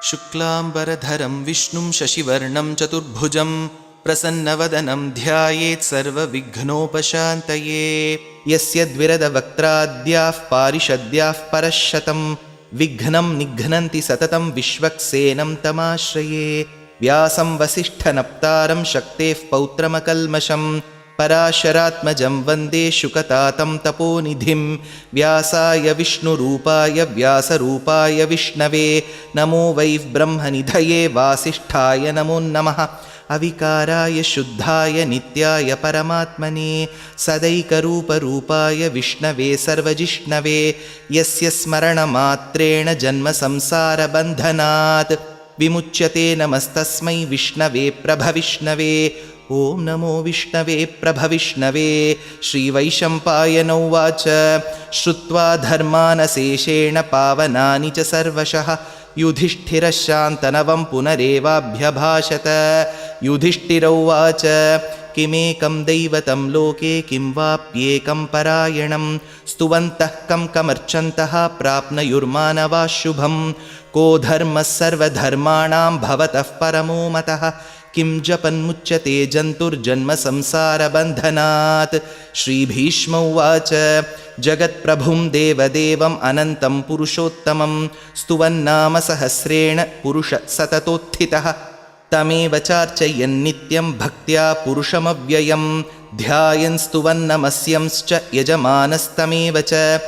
शुक्लाम्बरधरं विष्णुं शशिवर्णं चतुर्भुजं प्रसन्नवदनं ध्यायेत् सर्वविघ्नोपशान्तये। यस्य द्विरदवक्त्राद्याः पारिषद्याः परश्शतं विघ्नं निघ्नन्ति सततं विश्वक्सेनं तमाश्रये। व्यासं वसिष्ठनप्तारं शक्तेः पौत्रमकल्मषं पराशरात्मजं वन्दे शुकतातं तपोनिधिं। व्यासाय विष्णुरूपाय व्यासरूपाय विष्णवे नमो वै ब्रह्मनिधये वासिष्ठाय नमो नमः। अविकाराय शुद्धाय नित्याय परमात्मने सदैकरूपरूपाय विष्णवे सर्वजिष्णवे यस्य स्मरणमात्रेण जन्मसंसारबन्धनात् विमुच्यते। नमस्तस्मै विष्णवे प्रभविष्णवे। ॐ नमो विष्णवे प्रभविष्णवे। श्रीवैशम्पायन उवाच श्रुत्वा धर्मानशेषेण पावनानि च सर्वशः युधिष्ठिरः शान्तनवं पुनरेवाभ्यभाषत। युधिष्ठिर उवाच किमेकं दैवतं लोके किं वाप्येकं परायणं स्तुवन्तः कमर्चन्तः प्राप्नुयुर्मानवाः शुभं। को धर्मः सर्वधर्माणां भवतः परमो मतः किं जपन्मुच्यते जन्तुर्जन्मसंसारबन्धनात्। श्रीभीष्म उवाच जगत्प्रभुं देवदेवम् अनन्तं पुरुषोत्तमं स्तुवन्नाम सहस्रेण पुरुषः सततोत्थितः। तमेव चार्चयन्नित्यं भक्त्या पुरुषमव्ययं ध्यायन् स्तुवन्नमस्यंश्च यजमानस्तमेव च।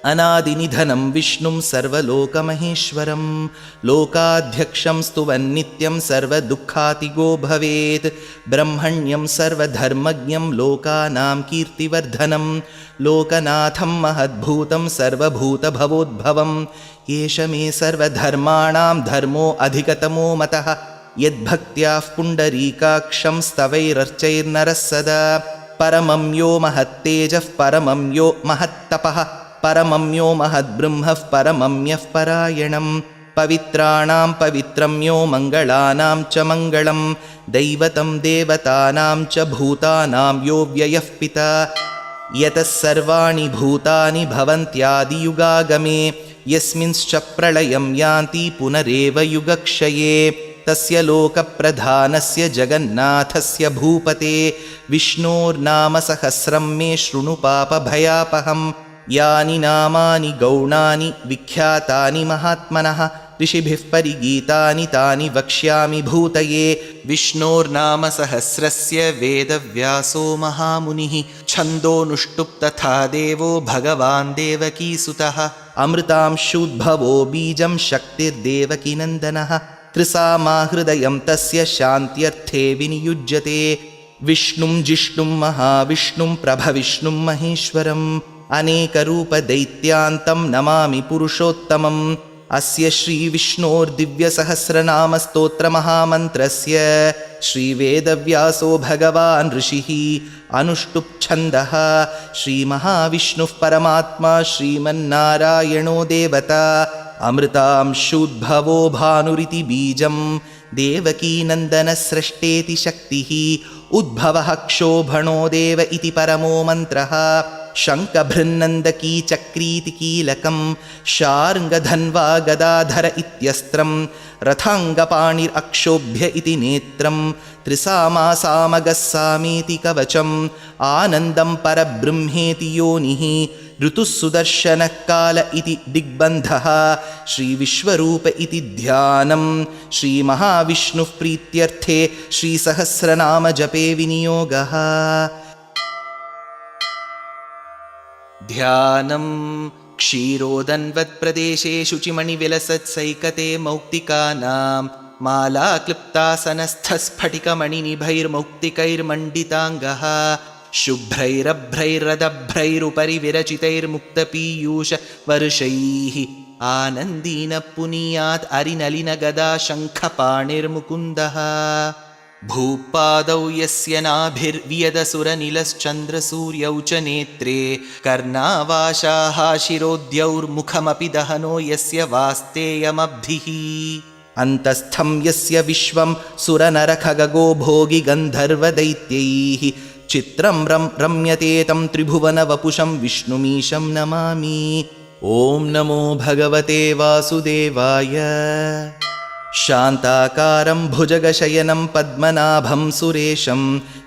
अनादिनिधनं विष्णुं सर्वलोकमहेश्वरं लोकाध्यक्षं स्तुवन्नित्यं सर्वदुःखातिगो भवेत्। ब्रह्मण्यं सर्वधर्मज्ञं लोकानां कीर्तिवर्धनं लोकनाथं महद्भूतं सर्वभूतभवोद्भवं। एष मे सर्वधर्माणां धर्मो अधिकतमो मतः यद्भक्त्याः पुण्डरीकाक्षं स्तवैरर्चैर्नरः सदा। परमं यो महत्तेजः परमं यो महत्तपः परमं यो महद्ब्रह्मः परमं यः परायणं। पवित्राणां पवित्रं यो मङ्गलानां च मङ्गलं दैवतं देवतानां च भूतानां यो व्ययः पिता। यतः सर्वाणि भूतानि भवन्त्यादियुगागमे यस्मिंश्च प्रलयं यान्ति पुनरेव युगक्षये। तस्य लोकप्रधानस्य जगन्नाथस्य भूपते विष्णोर्नाम सहस्रं मे शृणु पापभयापहं। यानि नामानि गौणानि विख्यातानि महात्मनः ऋषिभिः परिगीतानि तानि वक्ष्यामि भूतये। विष्णोर्नाम सहस्रस्य वेदव्यासो महामुनिः छन्दोनुष्टुप् तथा देवो भगवान् देवकीसुतः। अमृतांशूद्भवो बीजं शक्तिर्देवकीनन्दनः त्रिसामाहृदयं तस्य शान्त्यर्थे विनियुज्यते। विष्णुं जिष्णुं महाविष्णुं प्रभविष्णुं महेश्वरम् अनेकरूपदैत्यान्तं नमामि पुरुषोत्तमम्। अस्य श्रीविष्णोर्दिव्यसहस्रनामस्तोत्रमहामन्त्रस्य श्रीवेदव्यासो भगवान् ऋषिः अनुष्टुप्छन्दः। श्रीमहाविष्णुः परमात्मा श्रीमन्नारायणो देवता अमृतांशूद्भवो भानुरिति बीजं देवकीनन्दनस्रष्टेति शक्तिः उद्भवः क्षोभणो देव इति परमो मन्त्रः। शङ्खभृन्नन्दकी चक्रीति कीलकं शार्ङ्गधन्वा गदाधर इत्यस्त्रं रथाङ्गपाणिरक्षोभ्य इति नेत्रं त्रिसामासामगः सामेति कवचम् आनन्दं परब्रह्मेति योनिः ऋतुः सुदर्शनः काल इति दिग्बन्धः। श्रीविश्वरूप इति ध्यानं श्रीमहाविष्णुः प्रीत्यर्थे श्रीसहस्रनाम जपे विनियोगः। ध्यानं क्षीरोदन्वत्प्रदेशे शुचिमणिविलसत्सैकते मौक्तिकानां मालाक्लुप्तासनस्थस्फटिकमणिनिभैर्मौक्तिकैर्मण्डिताङ्गः शुभ्रैरभ्रैरदभ्रैरुपरि विरचितैर्मुक्तपीयूषवर्षैः आनन्दीन पुनीयात् अरिनलिनगदा शङ्खपाणिर्मुकुन्दः। भूपादौ यस्य नाभिर्वियदसुरनिलश्चन्द्रसूर्यौ च नेत्रे कर्णावाशाः शिरोद्यौर्मुखमपि दहनो यस्य वास्तेयमब्धिः। अन्तस्थं यस्य विश्वं सुरनरखगो भोगि गन्धर्वदैत्यैः चित्रं रम्यते तं त्रिभुवनवपुषं विष्णुमीशं नमामि। ॐ नमो भगवते वासुदेवाय। शान्ताकारं भुजगशयनं पद्मनाभं सुरेशं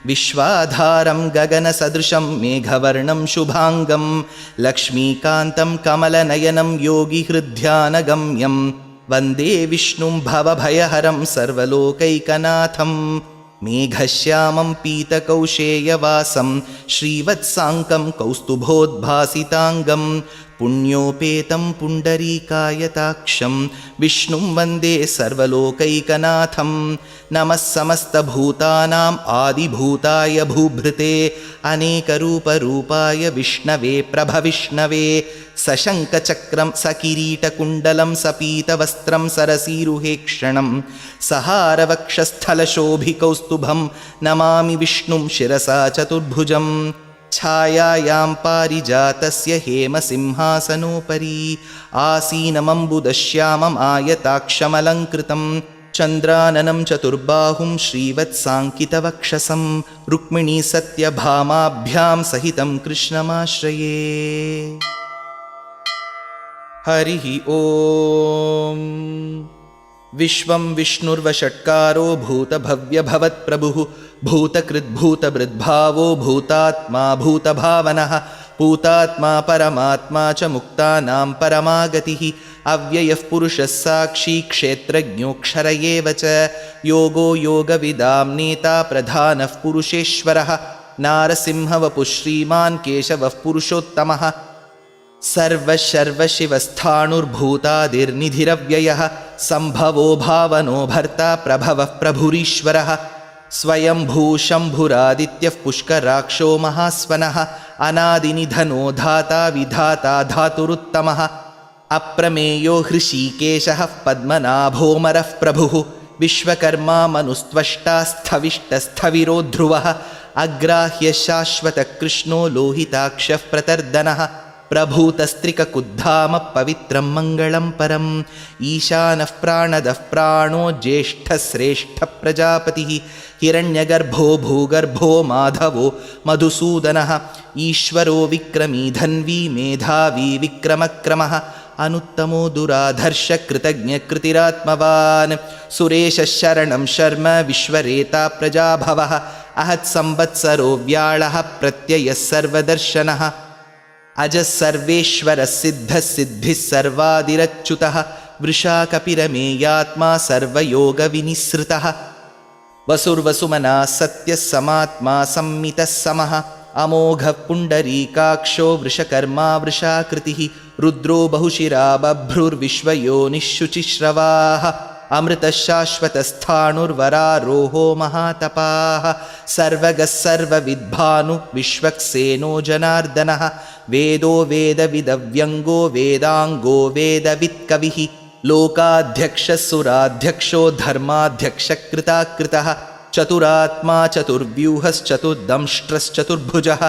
विश्वाधारं गगनसदृशं मेघवर्णं शुभाङ्गं लक्ष्मीकान्तं कमलनयनं योगिहृद्ध्यानगम्यं वन्दे विष्णुं भवभयहरं सर्वलोकैकनाथं मेघश्यामं पीतकौशेयवासं श्रीवत्साङ्कं कौस्तुभोद्भासिताङ्गं पुण्योपेतं पुण्डरीकायताक्षं विष्णुं वन्दे सर्वलोकैकनाथं नमः समस्तभूतानाम् आदिभूताय भूभृते अनेकरूपरूपाय विष्णवे प्रभविष्णवे सशङ्खचक्रं सकिरीटकुण्डलं सपीतवस्त्रं सरसीरुहेक्षणं सहारवक्षस्थलशोभिकौस्तुभं नमामि विष्णुं शिरसा चतुर्भुजं छायायां पारिजातस्य हेमसिंहासनोपरि आसीनमम्बुदश्यामम् आयताक्षमलङ्कृतं चन्द्राननं चतुर्बाहुं श्रीवत्साङ्कितवक्षसं रुक्मिणी सत्यभामाभ्यां सहितं कृष्णमाश्रये। हरिः ॐ। विश्वं विष्णुर्वषट्कारो भूतभव्यभवत्प्रभुः भूतकृद्भूतभृद्भावो भूतात्मा भूतभावनः भूतात्मा परमात्मा च मुक्तानां परमागतिः अव्ययः पुरुषः साक्षी क्षेत्रज्ञोऽक्षर एव च योगो योगविदां नेता प्रधानः पुरुषेश्वरः नारसिंहवपुः श्रीमान् केशवः पुरुषोत्तमः सर्वशर्वशिवस्थाणुर्भूतादिर्निधिरव्ययः सम्भवो भावनो भर्ता प्रभवः प्रभुरीश्वरः स्वयंभूशम्भुरादित्यः पुष्कराक्षो महास्वनः अनादिनिधनो धाता विधाता धातुरुत्तमः अप्रमेयो हृषीकेशः पद्मनाभोमरः प्रभुः विश्वकर्मा मनुस्त्वष्टा स्थविष्टस्थविरो ध्रुवः अग्राह्य शाश्वतकृष्णो लोहिताक्षः प्रतर्दनः प्रभूतस्त्रिककुद्धाम पवित्रं मङ्गलं परम् ईशानः प्राणदः प्राणो ज्येष्ठश्रेष्ठः प्रजापतिः हिरण्यगर्भो भूगर्भो माधवो मधुसूदनः ईश्वरो विक्रमी धन्वी मेधावी विक्रमक्रमः अनुत्तमो दुराधर्षकृतज्ञकृतिरात्मवान् सुरेशः शरणं शर्म विश्वरेता प्रजाभवः अहत्संवत्सरो व्याळः प्रत्ययः सर्वदर्शनः अजः सर्वेश्वरः सिद्धः सिद्धिः सर्वादिरच्युतः वृषा कपिरमेयात्मा सर्वयोगविनिसृतः वसुर्वसुमनः सत्यः समात्मा संमितः समः अमोघः पुण्डरीकाक्षो वृषकर्मा वृषाकृतिः रुद्रो बहुशिरा बभ्रुर्विश्वयोनिः शुचिश्रवाः अमृतः शाश्वतस्थाणुर्वरारोहो महातपाः सर्वगः सर्वविद्भानु विश्वक्सेनो जनार्दनः वेदो वेदविदव्यङ्गो वेदाङ्गो वेदवित्कविः लोकाध्यक्षः सुराध्यक्षो धर्माध्यक्षकृताकृतः चतुरात्मा चतुर्व्यूहश्चतुर्दंष्ट्रश्चतुर्भुजः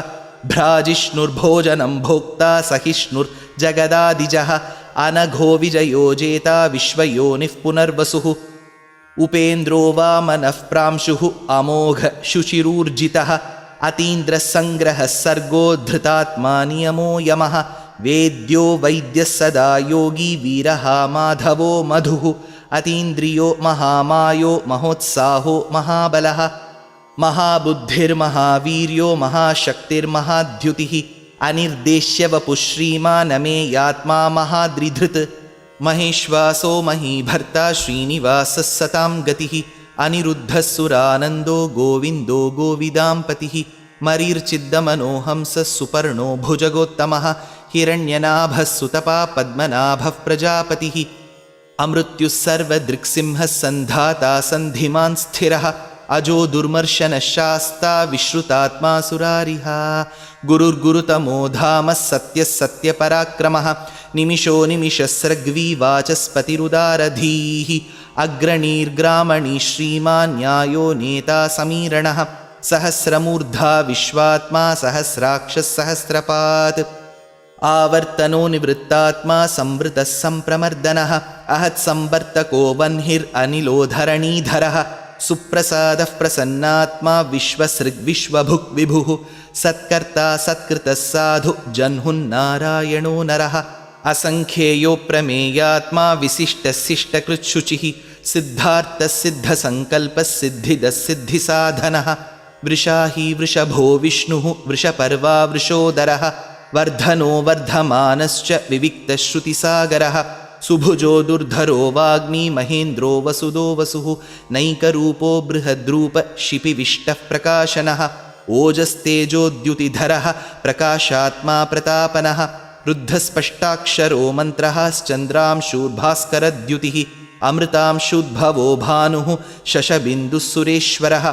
भ्राजिष्णुर्भोजनं भोक्ता सहिष्णुर्जगदादिजः अनघो विजयो जेता विश्वयोनिः पुनर्वसुः उपेन्द्रो वामनः प्रांशुः अमोघ शुचिरूर्जितः अतीन्द्रसङ्ग्रहः सर्गो धृतात्मा नियमो यमः वेद्यो वैद्यः सदा योगी वीरः माधवो मधुः अतीन्द्रियो महामायो महोत्साहो महाबलः महाबुद्धिर्महावीर्यो महाशक्तिर्महाद्युतिः अनिर्देश्यवपुः श्रीमानमेयात्मा महाद्रिधृत् महेश्वासो महीभर्ता श्रीनिवासः सतां गतिः अनिरुद्धः सुरानन्दो गोविन्दो गोविदाम्पतिः मरीर्चिद्दमनोहंसः सुपर्णो भुजगोत्तमः हिरण्यनाभः सुतपा पद्मनाभः प्रजापतिः अमृत्युः सर्वदृक्सिंहः सन्धाता सन्धिमान् स्थिरः अजो दुर्मर्शनः शास्ता विश्रुतात्मा सुरारिः गुरुर्गुरुतमो धामः सत्यः सत्यपराक्रमः निमिषो निमिषस्रग्वी वाचस्पतिरुदारधीः अग्रणीर्ग्रामणी श्रीमान् न्यायो नेता समीरणः सहस्रमूर्धा विश्वात्मा सहस्राक्षः सहस्रपात् आवर्तनो निवृत्तात्मा संवृतः सम्प्रमर्दनः अहत्संवर्तको वह्निरनिलोधरणीधरः सुप्रसादः प्रसन्नात्मा विश्वसृग्विश्वभुक् विभुः सत्कर्ता सत्कृतः साधु जह्नुन्नारायणो नरः असङ्ख्येयो प्रमेयात्मा विशिष्टशिष्टकृच्छुचिः सिद्धार्थसिद्धसङ्कल्पसिद्धिदसिद्धिसाधनः वृषाही वृषभो विष्णुः वृषपर्वा वृषोदरः वर्धनो वर्धमानश्च विविक्तश्रुतिसागरः सुभुजो दुर्धरो वाग्मी महेन्द्रो वसुदो वसुः नैकरूपो बृहद्रूप शिपिविष्टः प्रकाशनः ओजस्तेजोद्युतिधरः प्रकाशात्मा प्रतापनः रुद्धस्पष्टाक्षरो मन्त्रः श्चन्द्रांशूर्भास्करद्युतिः अमृतांशुद्भवो भानुः शशबिन्दुः सुरेश्वरः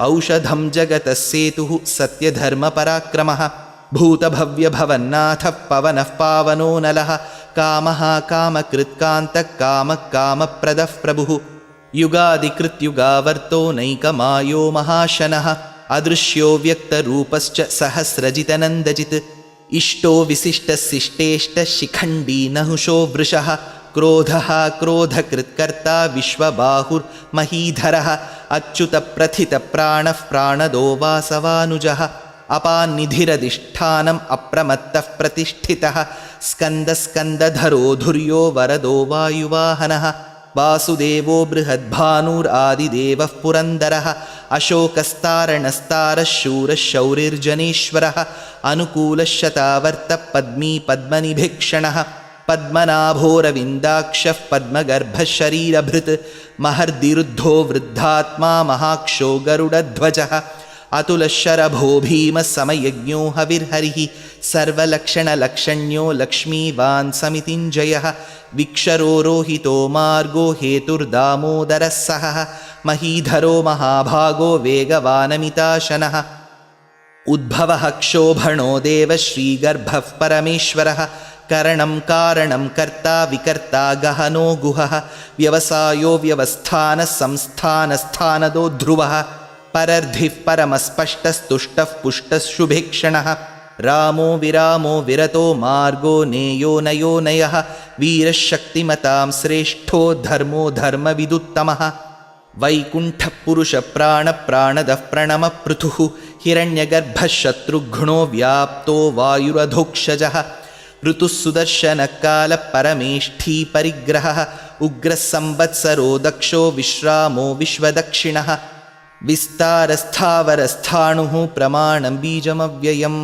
औषधं जगतः सेतुः सत्यधर्मपराक्रमः भूतभव्यभवन्नाथः पवनः पावनो नलः कामः कामकृत्कान्तः कामः कामप्रदः प्रभुः युगादिकृत्युगावर्तो नैकमायो महाशनः अदृश्यो व्यक्तरूपश्च सहस्रजितनन्दजित् इष्टो विशिष्टशिष्टेष्टशिखण्डी नहुषो वृषः क्रोधः क्रोधकृत्कर्ता विश्वबाहुर्महीधरः अच्युतप्रथितप्राणः प्राणदो वासवानुजः अपान्निधिरधिष्ठानम् अप्रमत्तः प्रतिष्ठितः स्कन्दस्कन्दधरो धुर्यो वरदो वायुवाहनः वासुदेवो बृहद्भानुरादिदेवः पुरन्दरः अशोकस्तारणस्तारः शूरः शौरिर्जनेश्वरः अनुकूलः शतावर्तः पद्मी पद्मनिभीक्षणः पद्मनाभोरविन्दाक्षः पद्मगर्भः शरीरभृत् महर्दिरुद्धो वृद्धात्मा महाक्षो गरुडध्वजः अतुलशरभो भीमः समयज्ञो हविर्हरिः सर्वलक्षणलक्षण्यो लक्ष्मीवान् समितिञ्जयः विक्षरो रोहितो मार्गो हेतुर्दामोदरः सहः महीधरो महाभागो वेगवानमिताशनः उद्भवः क्षोभणो देवः श्रीगर्भः परमेश्वरः करणं कारणं कर्ता विकर्ता गहनो गुहः व्यवसायो व्यवस्थानः संस्थानस्थानदो ध्रुवः परर्धिः परमस्पष्टस्तुष्टः पुष्टः शुभेक्षणः रामो विरामो विरतो मार्गो नेयो नयो नयः वीरः शक्तिमतां श्रेष्ठो धर्मो धर्मविदुत्तमः वैकुण्ठः पुरुषप्राणप्राणदः प्रणमपृथुः हिरण्यगर्भः शत्रुघ्नो व्याप्तो वायुरधोक्षजः ऋतुः सुदर्शनकालः परमेष्ठी परिग्रहः उग्रः संवत्सरो दक्षो विश्रामो विश्वदक्षिणः विस्तारस्थावरस्थाणुः प्रमाणं बीजमव्ययम्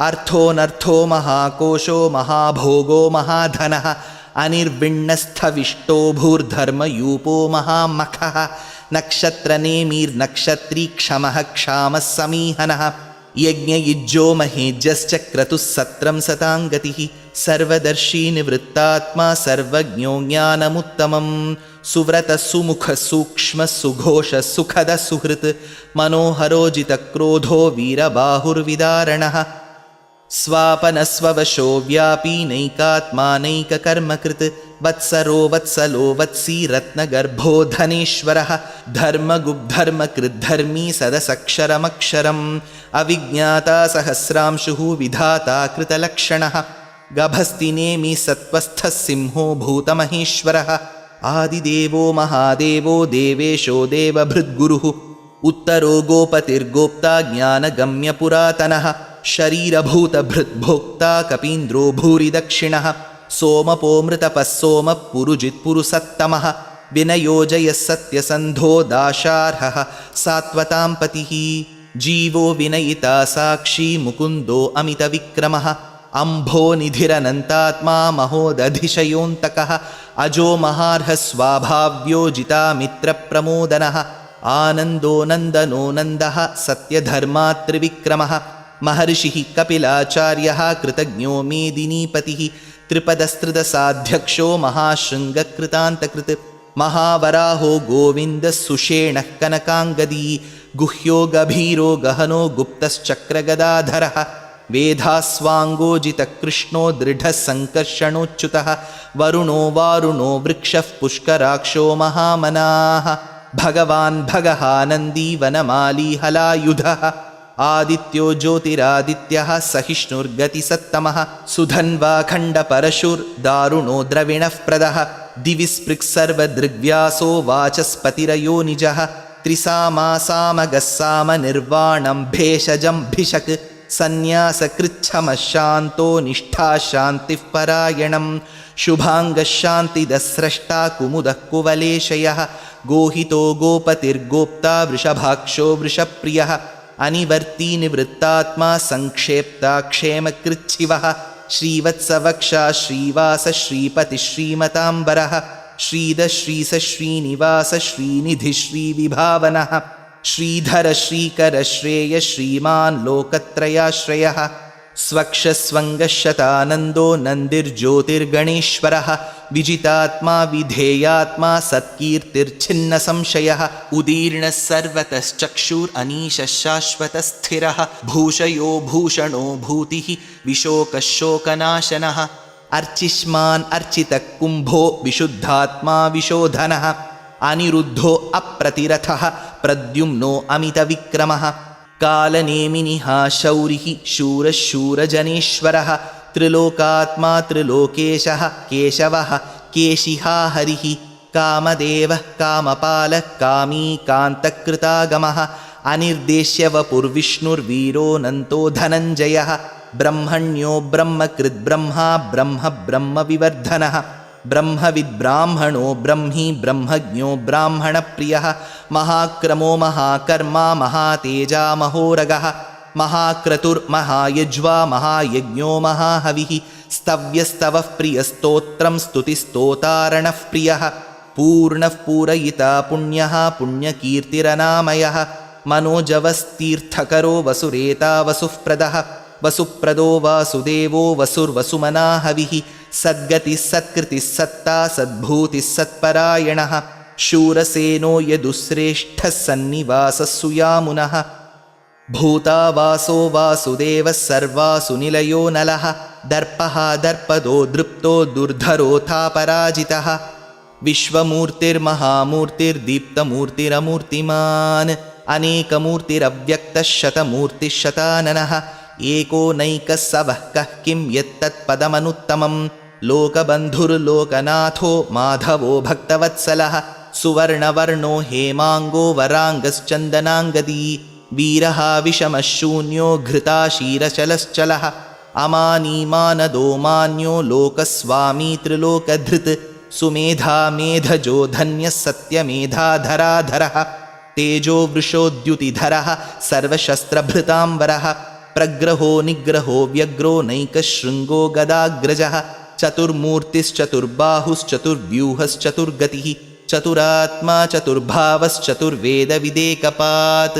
अर्थोऽनर्थो महाकोशो महाभोगो महाधनः अनिर्विण्णस्थविष्टो भूर्धर्मयूपो महामखः नक्षत्रनेमिर्नक्षत्री क्षमः क्षामः समीहनः यज्ञयुज्यो महेज्यश्च क्रतुः सत्रं सताङ्गतिः सर्वदर्शी निवृत्तात्मा सर्वज्ञो ज्ञानमुत्तमं सुव्रतः सुमुखः सूक्ष्मः सुघोषः सुखदः सुहृत् मनोहरो जितक्रोधो वीरबाहुर्विदारणः स्वापनस्ववशो व्यापी नैकात्मानैककर्मकृत् वत्सरो वत्सलो वत्सी रत्नगर्भो धनेश्वरः धर्मगुब्धर्मकृद्धर्मी सदसक्षरमक्षरम् अविज्ञाता सहस्रांशुः विधाता कृतलक्षणः गभस्तिनेमि सत्त्वस्थः सिंहो भूतमहेश्वरः आदिदेवो महादेवो देवेशो देवभृद्गुरुः उत्तरो गोपतिर्गोप्ता ज्ञानगम्यपुरातनः शरीरभूतभृद्भोक्ता कपीन्द्रो भूरिदक्षिणः सोमपोमृतपः सोमः पुरुजित्पुरुसत्तमः विनयोजयः सत्यसन्धो दाशार्हः सात्वतां पतिः जीवो विनयिता साक्षी मुकुन्दो अमितविक्रमः अम्भो निधिरनन्तात्मा महोदधिशयोऽन्तकः अजो महार्हः स्वाभाव्यो जितामित्रप्रमोदनः आनन्दो नन्दनो नन्दः सत्यधर्मात्रिविक्रमः महर्षिः कपिलाचार्यः कृतज्ञो मेदिनीपतिः त्रिपदस्त्रिदशाध्यक्षो महाशृङ्गकृतान्तकृत् महावराहो गोविन्दः सुषेणः कनकाङ्गदी गुह्यो गभीरो गहनो गुप्तश्चक्रगदाधरः वेधास्वाङ्गोजितकृष्णो दृढः सङ्कर्षणोच्युतः वरुणो वारुणो वृक्षः पुष्कराक्षो महामनाः भगवान् भगहानन्दी वनमाली हलायुधः आदित्यो ज्योतिरादित्यः सहिष्णुर्गतिसत्तमः सुधन्वाखण्डपरशुर्दारुणो द्रविणः प्रदः दिवि स्पृक्सर्वदृग्व्यासो वाचस्पतिरयो निजः त्रिसामासामगस्सामनिर्वाणं भेषजं भिषक् सन्न्यासकृच्छमः शान्तो निष्ठाशान्तिः परायणं शुभाङ्गशान्तिदस्रष्टा कुमुदः कुवलेशयः गोहितो गोपतिर्गोप्ता वृषभाक्षो वृषप्रियः अनिवर्ती निवृत्तात्मा संक्षेप्ता क्षेमकृच्छिवः श्रीवत्सवक्षा श्रीवास श्रीपतिः श्रीमताम्बरः श्रीधर श्रीस श्रीनिवास श्रीनिधि श्रीविभावनः श्रीधर श्रीकर श्रेय श्रीमान् लोकत्रयाश्रयः स्वक्षस्वङ्गशतानन्दो नन्दिर्ज्योतिर्गणेश्वरः विजितात्मा विधेयात्मा सत्कीर्तिर्छिन्नसंशयः उदीर्णः सर्वतश्चक्षुरनीशः शाश्वतस्थिरः भूषयो भूषणो भूतिः विशोकशोकनाशनः अर्चिष्मान् अर्चितः कुम्भो विशुद्धात्मा विशोधनः अनिरुद्धो अप्रतिरथः प्रद्युम्नो अमितविक्रमः कालनेमिनिः शौरिः शूरः शूरजनेश्वरः त्रिलोकात्मा त्रिलोकेशः केशवः केशिहा हरिः कामदेवः कामपालः कामी कान्तकृतागमः अनिर्देश्य वपुर्विष्णुर्वीरोऽनन्तो धनञ्जयः ब्रह्मण्यो ब्रह्मकृद्ब्रह्मा ब्रह्म ब्रह्मविवर्धनः ब्रह्मविद्ब्राह्मणो ब्रह्मी ब्रह्मज्ञो ब्राह्मणप्रियः महाक्रमो महाकर्मा महातेजा महोरगः महाक्रतुर्महायज्वा महायज्ञो महाहविः स्तव्यस्तवः प्रियस्तोत्रं स्तुतिस्तोतारणः प्रियः पूर्णः पूरयिता पुण्यः पुण्यकीर्तिरनामयः मनोजवस्तीर्थकरो वसुरेता वसुःप्रदः वसुप्रदो वासुदेवो वसुर्वसुमना हविः सद्गतिः सत्कृतिः सत्ता सद्भूतिः सत्परायणः शूरसेनो यदुश्रेष्ठः सन्निवासः सुयामुनः भूतावासो वासुदेवः सर्वासु निलयो नलः दर्पः दर्पदो दृप्तो दुर्धरोऽथापराजितः विश्वमूर्तिर्महामूर्तिर्दीप्तमूर्तिरमूर्तिमान् अनेकमूर्तिरव्यक्तः शतमूर्तिः शताननः एको नैकः स वः कः किं यत्तत्पदमनुत्तमं लोकबन्धुर्लोकनाथो माधवो भक्तवत्सलः सुवर्णवर्णो हेमाङ्गो वराङ्गश्चन्दनाङ्गदी वीरः विषमः शून्यो घृताशीरचलश्चलः अमानीमानदो मान्यो लोकस्वामी त्रिलोकधृत् सुमेधा मेधजो धन्यः सत्यमेधाधराधरः तेजो वृषोद्युतिधरः सर्वशस्त्रभृताम्बरः प्रग्रहो निग्रहो व्यग्रो नैकशृङ्गो गदाग्रजः चतुर्मूर्तिश्चतुर्बाहुश्चतुर्व्यूहश्चतुर्गतिः चतुरात्मा चतुर्भावश्चतुर्वेदविदेकपात्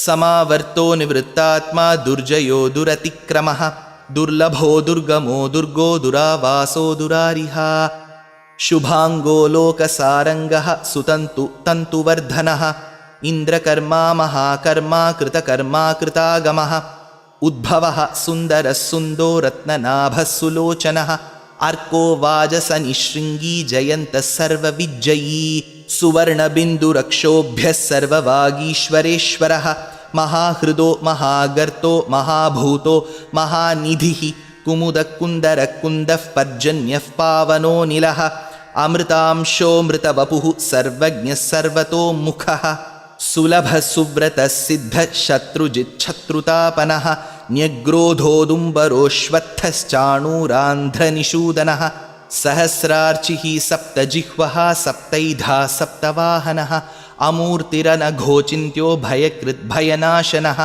समावर्तो निवृत्तात्मा दुर्जयो दुरतिक्रमः दुर्लभो दुर्गमो दुर्गो दुरावासो दुरारिहा शुभाङ्गो लोकसारङ्गः सुतन्तु तन्तुवर्धनः इन्द्रकर्मा महाकर्मा कृतकर्मा कृतागमः उद्भवः सुन्दरः सुन्दो रत्ननाभः सुलोचनः अर्को वाजसनिशृङ्गी जयन्तः सर्वविज्जयी सुवर्णबिन्दुरक्षोभ्यः सर्ववागीश्वरेश्वरः महाहृदो महागर्तो महाभूतो महानिधिः कुमुदकुन्दरकुन्दः पर्जन्यः पावनो निलः अमृतांशोऽमृतवपुः सर्वज्ञः सर्वतोमुखः सुलभः सुव्रतः सिद्धः शत्रुजिच्छत्रुतापनः न्यग्रोधोदुम्बरोऽश्वत्थश्चाणूरान्ध्रनिषूदनः सहस्रार्चिः सप्तजिह्वः सप्तैधा सप्तवाहनः अमूर्तिरनघोचिन्त्यो भयकृद्भयनाशनः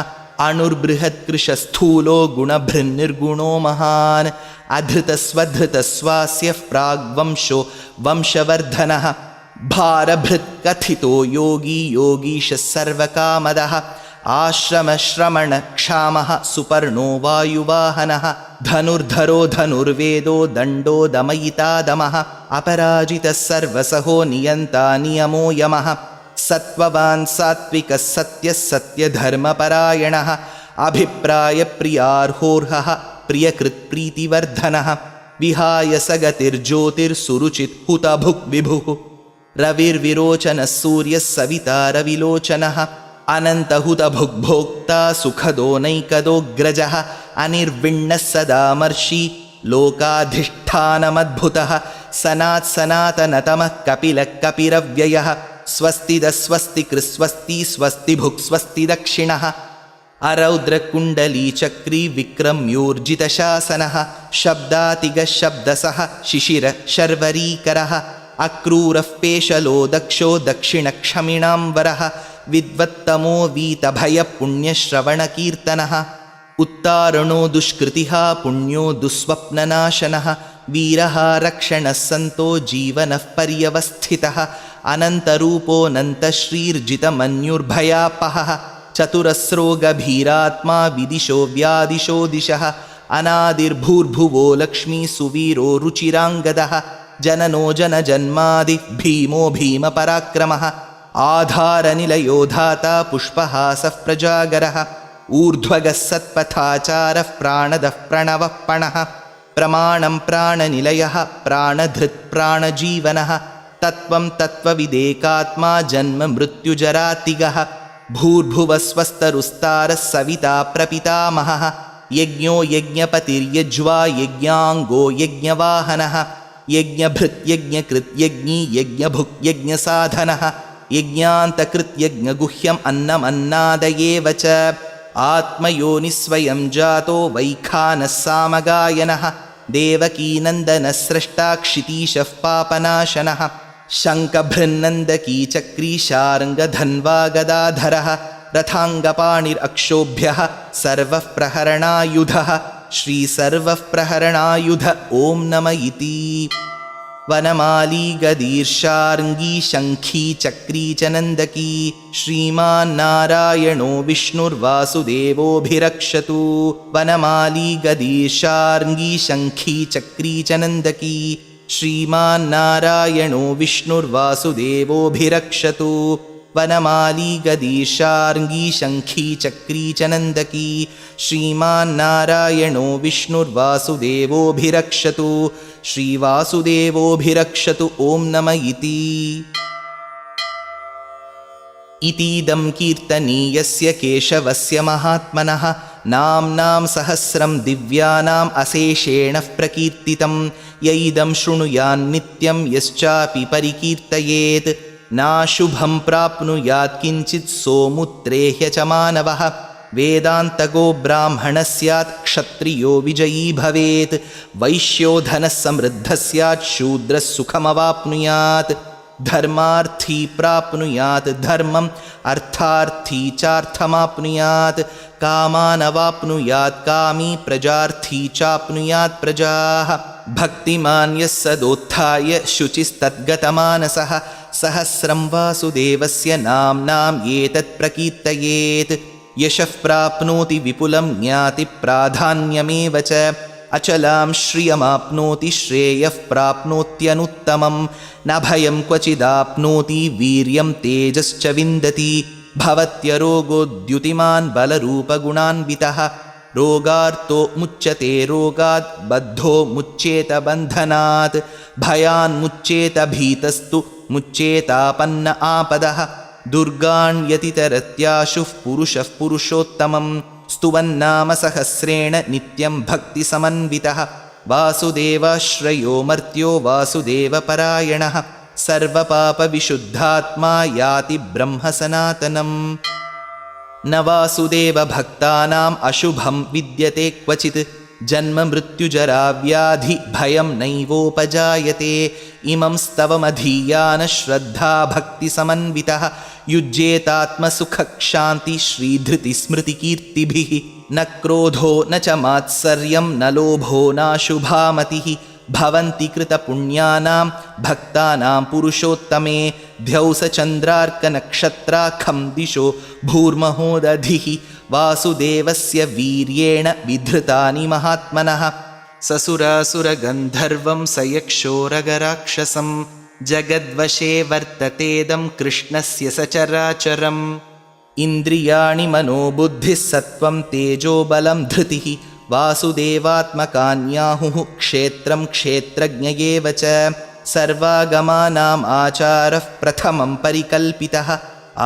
अणुर्बृहत्कृशस्थूलो गुणभृन्निर्गुणो महान् अधृतस्वधृतस्वास्यः प्राग्वंशो वंशवर्धनः भारभृत्कथितो योगी योगीशः सर्वकामदः आश्रमश्रमणक्षामः सुपर्णो वायुवाहनः धनुर्धरो धनुर्वेदो दण्डो दमयितादमः अपराजितः सर्वसहो नियन्ता नियमो यमः सत्त्ववान् सात्विकः सत्यः सत्यधर्मपरायणः अभिप्रायप्रियार्होर्हः प्रियकृत्प्रीतिवर्धनः विहाय सगतिर्ज्योतिर्सुरुचित् हुतभुक् विभुः रविर्विरोचनः सूर्यः सविता रविलोचनः अनन्तहुतभुग्भोक्ता सुखदो नैकदोऽग्रजः अनिर्विण्णः सदामर्षि लोकाधिष्ठानमद्भुतः सनात्सनातनतमः कपिलः कपिरव्ययः स्वस्तिदस्वस्तिकृस्वस्ति स्वस्तिभुक् स्वस्ति दक्षिणः अरौद्रकुण्डलीचक्री विक्रम्योर्जितशासनः शब्दातिगशब्दसः शिशिरशर्वरीकरः अक्रूरः पेशलो दक्षो दक्षिणक्षमिणाम्बरः विद्वत्तमो वीतभयपुण्यश्रवणकीर्तनः उत्तारणो दुष्कृतिः पुण्यो दुःस्वप्ननाशनः वीरः रक्षणः सन्तो जीवनः पर्यवस्थितः अनन्तरूपोऽनन्तश्रीर्जितमन्युर्भयापहः चतुरस्रो गभीरात्मा विदिशो व्यादिशो दिशः अनादिर्भूर्भुवो लक्ष्मी सुवीरो रुचिराङ्गदः जननो जनजन्मादि भीमो भीमपराक्रमः आधारनिलयो धाता पुष्पहासः प्रजागरः ऊर्ध्वगः सत्पथाचारः प्राणदः प्रणवः पणः प्रमाणं प्राणनिलयः प्राणधृत् प्राणजीवनः तत्त्वं तत्त्वविदेकात्मा जन्म मृत्युजरातिगः भूर्भुवस्वस्तरुस्तारः सविता प्रपितामहः यज्ञो यज्ञपतिर्यज्वा यज्ञाङ्गो यज्ञवाहनः यज्ञभृत् यज्ञकृत् यज्ञी यज्ञभुक् यज्ञसाधनः यज्ञान्तकृत् यज्ञगुह्यम् अन्नमन्नादयेव च आत्मयोनिस्वयं जातो वैखानः सामगायनः देवकीनन्दनः स्रष्टा क्षितीशः पापनाशनः शङ्खभृन्नन्दकी चक्री शार्ङ्गधन्वा गदाधरः रथाङ्गपाणिरक्षोभ्यः सर्वः प्रहरणायुधः श्रीसर्वः प्रहरणायुध ॐ नम इति। वनमाली गदीर्षार्ङ्गी शङ्खी चक्री च नन्दकी श्रीमान्नारायणो विष्णुर्वासुदेवोऽभिरक्षतु वनमाली गदीर्षार्ङ्गी शङ्खी चक्री च नन्दकी श्रीमान्नारायणो विष्णुर्वासुदेवोऽभिरक्षतु वनमाली गदीर्षार्ङ्गी शङ्खी चक्री च नन्दकी श्रीमान्नारायणो विष्णुर्वासुदेवोऽभिरक्षतु श्रीवासुदेवोऽभिरक्षतु ॐ नम इति। इतीदं कीर्तनीयस्य केशवस्य महात्मनः नाम्नां सहस्रं दिव्यानाम् अशेषेण प्रकीर्तितं य इदं शृणुयान्नित्यं यश्चापि परिकीर्तयेत् नाशुभं प्राप्नुयात् किञ्चित् सोमुत्रेह्य च मानवः वेदान्तगो ब्राह्मणः स्यात् क्षत्रियो विजयी भवेत् वैश्यो धनः समृद्धः स्यात् शूद्रः सुखमवाप्नुयात् धर्मार्थी प्राप्नुयात् धर्मम् अर्थार्थी चार्थमाप्नुयात् कामानवाप्नुयात् कामी प्रजार्थी चाप्नुयात् प्रजाः भक्तिमान् यः सदोत्थाय शुचिस्तद्गतमानसः सहस्रं वासुदेवस्य नाम्नाम् एतत् प्रकीर्तयेत् यशः प्राप्नोति विपुलं ज्ञाति प्राधान्यमेव च अचलां श्रियमाप्नोति श्रेयः प्राप्नोत्यनुत्तमं न भयं क्वचिदाप्नोति वीर्यं तेजश्च विन्दति भवत्यरोगोद्युतिमान् बलरूपगुणान्वितः रोगार्तो मुच्यते रोगात् बद्धो मुच्येत बन्धनात् भयान्मुच्येत भीतस्तु मुच्येतापन्न आपदः दुर्गाण्यतितरत्याशुः पुरुषः पुरुषोत्तमं स्तुवन्नाम सहस्रेण नित्यं भक्तिसमन्वितः वासुदेवाश्रयो मर्त्यो वासुदेवपरायणः सर्वपापविशुद्धात्मा याति ब्रह्म सनातनम् न वासुदेवभक्तानाम् अशुभं विद्यते क्वचित् जन्म मृत्युजराव्याधि भयं नैवोपजायते इमं स्तवमधीयानः श्रद्धा भक्तिसमन्वितः युज्येतात्मसुखक्षान्ति श्रीधृतिस्मृतिकीर्तिभिः न क्रोधो न च मात्सर्यं न लोभो नाशुभामतिः भवन्ति कृतपुण्यानां भक्तानां पुरुषोत्तमे ध्यौसचन्द्रार्कनक्षत्राखं दिशो भूर्महोदधिः वासुदेवस्य वीर्येण विधृतानि महात्मनः ससुरासुरगन्धर्वं सयक्षोरगराक्षसं जगद्वशे वर्ततेदं कृष्णस्य सचराचरम् इन्द्रियाणि मनोबुद्धिः सत्त्वं तेजोबलं धृतिः वासुदेवात्मकान्याहुः क्षेत्रं क्षेत्रज्ञ एव च सर्वागमानाम् आचारः प्रथमं परिकल्पितः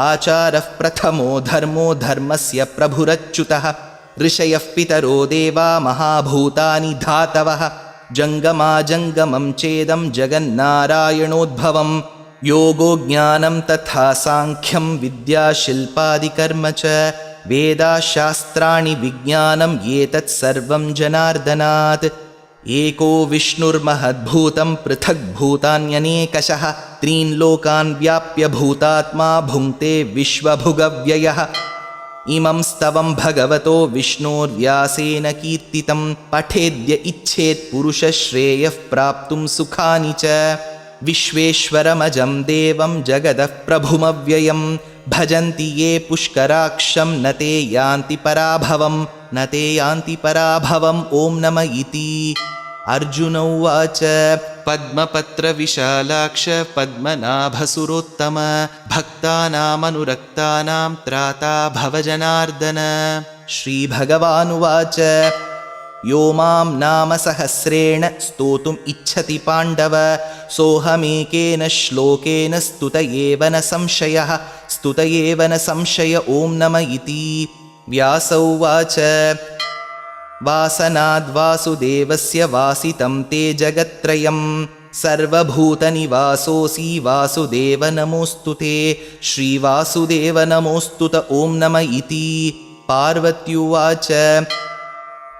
आचारः प्रथमो धर्मो धर्मस्य प्रभुरच्युतः ऋषयः पितरो देवा महाभूतानि धातवः जङ्गमाजङ्गमं चेदं जगन्नारायणोद्भवं योगो ज्ञानं तथा साङ्ख्यं विद्या शिल्पादिकर्म च वेदाशास्त्राणि विज्ञानं एतत् सर्वं जनार्दनात्। एको विष्णुर्महद्भूतं पृथग्भूतान्यनेकशः त्रीन् लोकान् व्याप्य भूतात्मा भुङ्क्ते विश्वभुगव्ययः। इमं स्तवं भगवतो विष्णोर्व्यासेन कीर्तितं पठेद्य इच्छेत् पुरुषश्रेयः प्राप्तुं सुखानि च। विश्वेश्वरमजं देवं जगदः प्रभुमव्ययं भजन्ति ये पुष्कराक्षं न ते यान्ति पराभवम् ॐ नम इति। अर्जुन उवाच पद्मपत्रविशालाक्ष पद्मनाभसुरोत्तम भक्तानामनुरक्तानां त्राता भव जनार्दन। श्रीभगवानुवाच यो मां नाम सहस्रेण स्तोतुम् इच्छति पाण्डव सोऽहमेकेन श्लोकेन स्तुत एव न संशय ॐ नम इति। व्यास उवाच वासनाद्वासुदेवस्य वासितं ते जगत्त्रयं सर्वभूतनिवासोऽसि वासुदेव नमोऽस्तु ते। श्रीवासुदेव नमोऽस्तुत ॐ नम इति। पार्वत्युवाच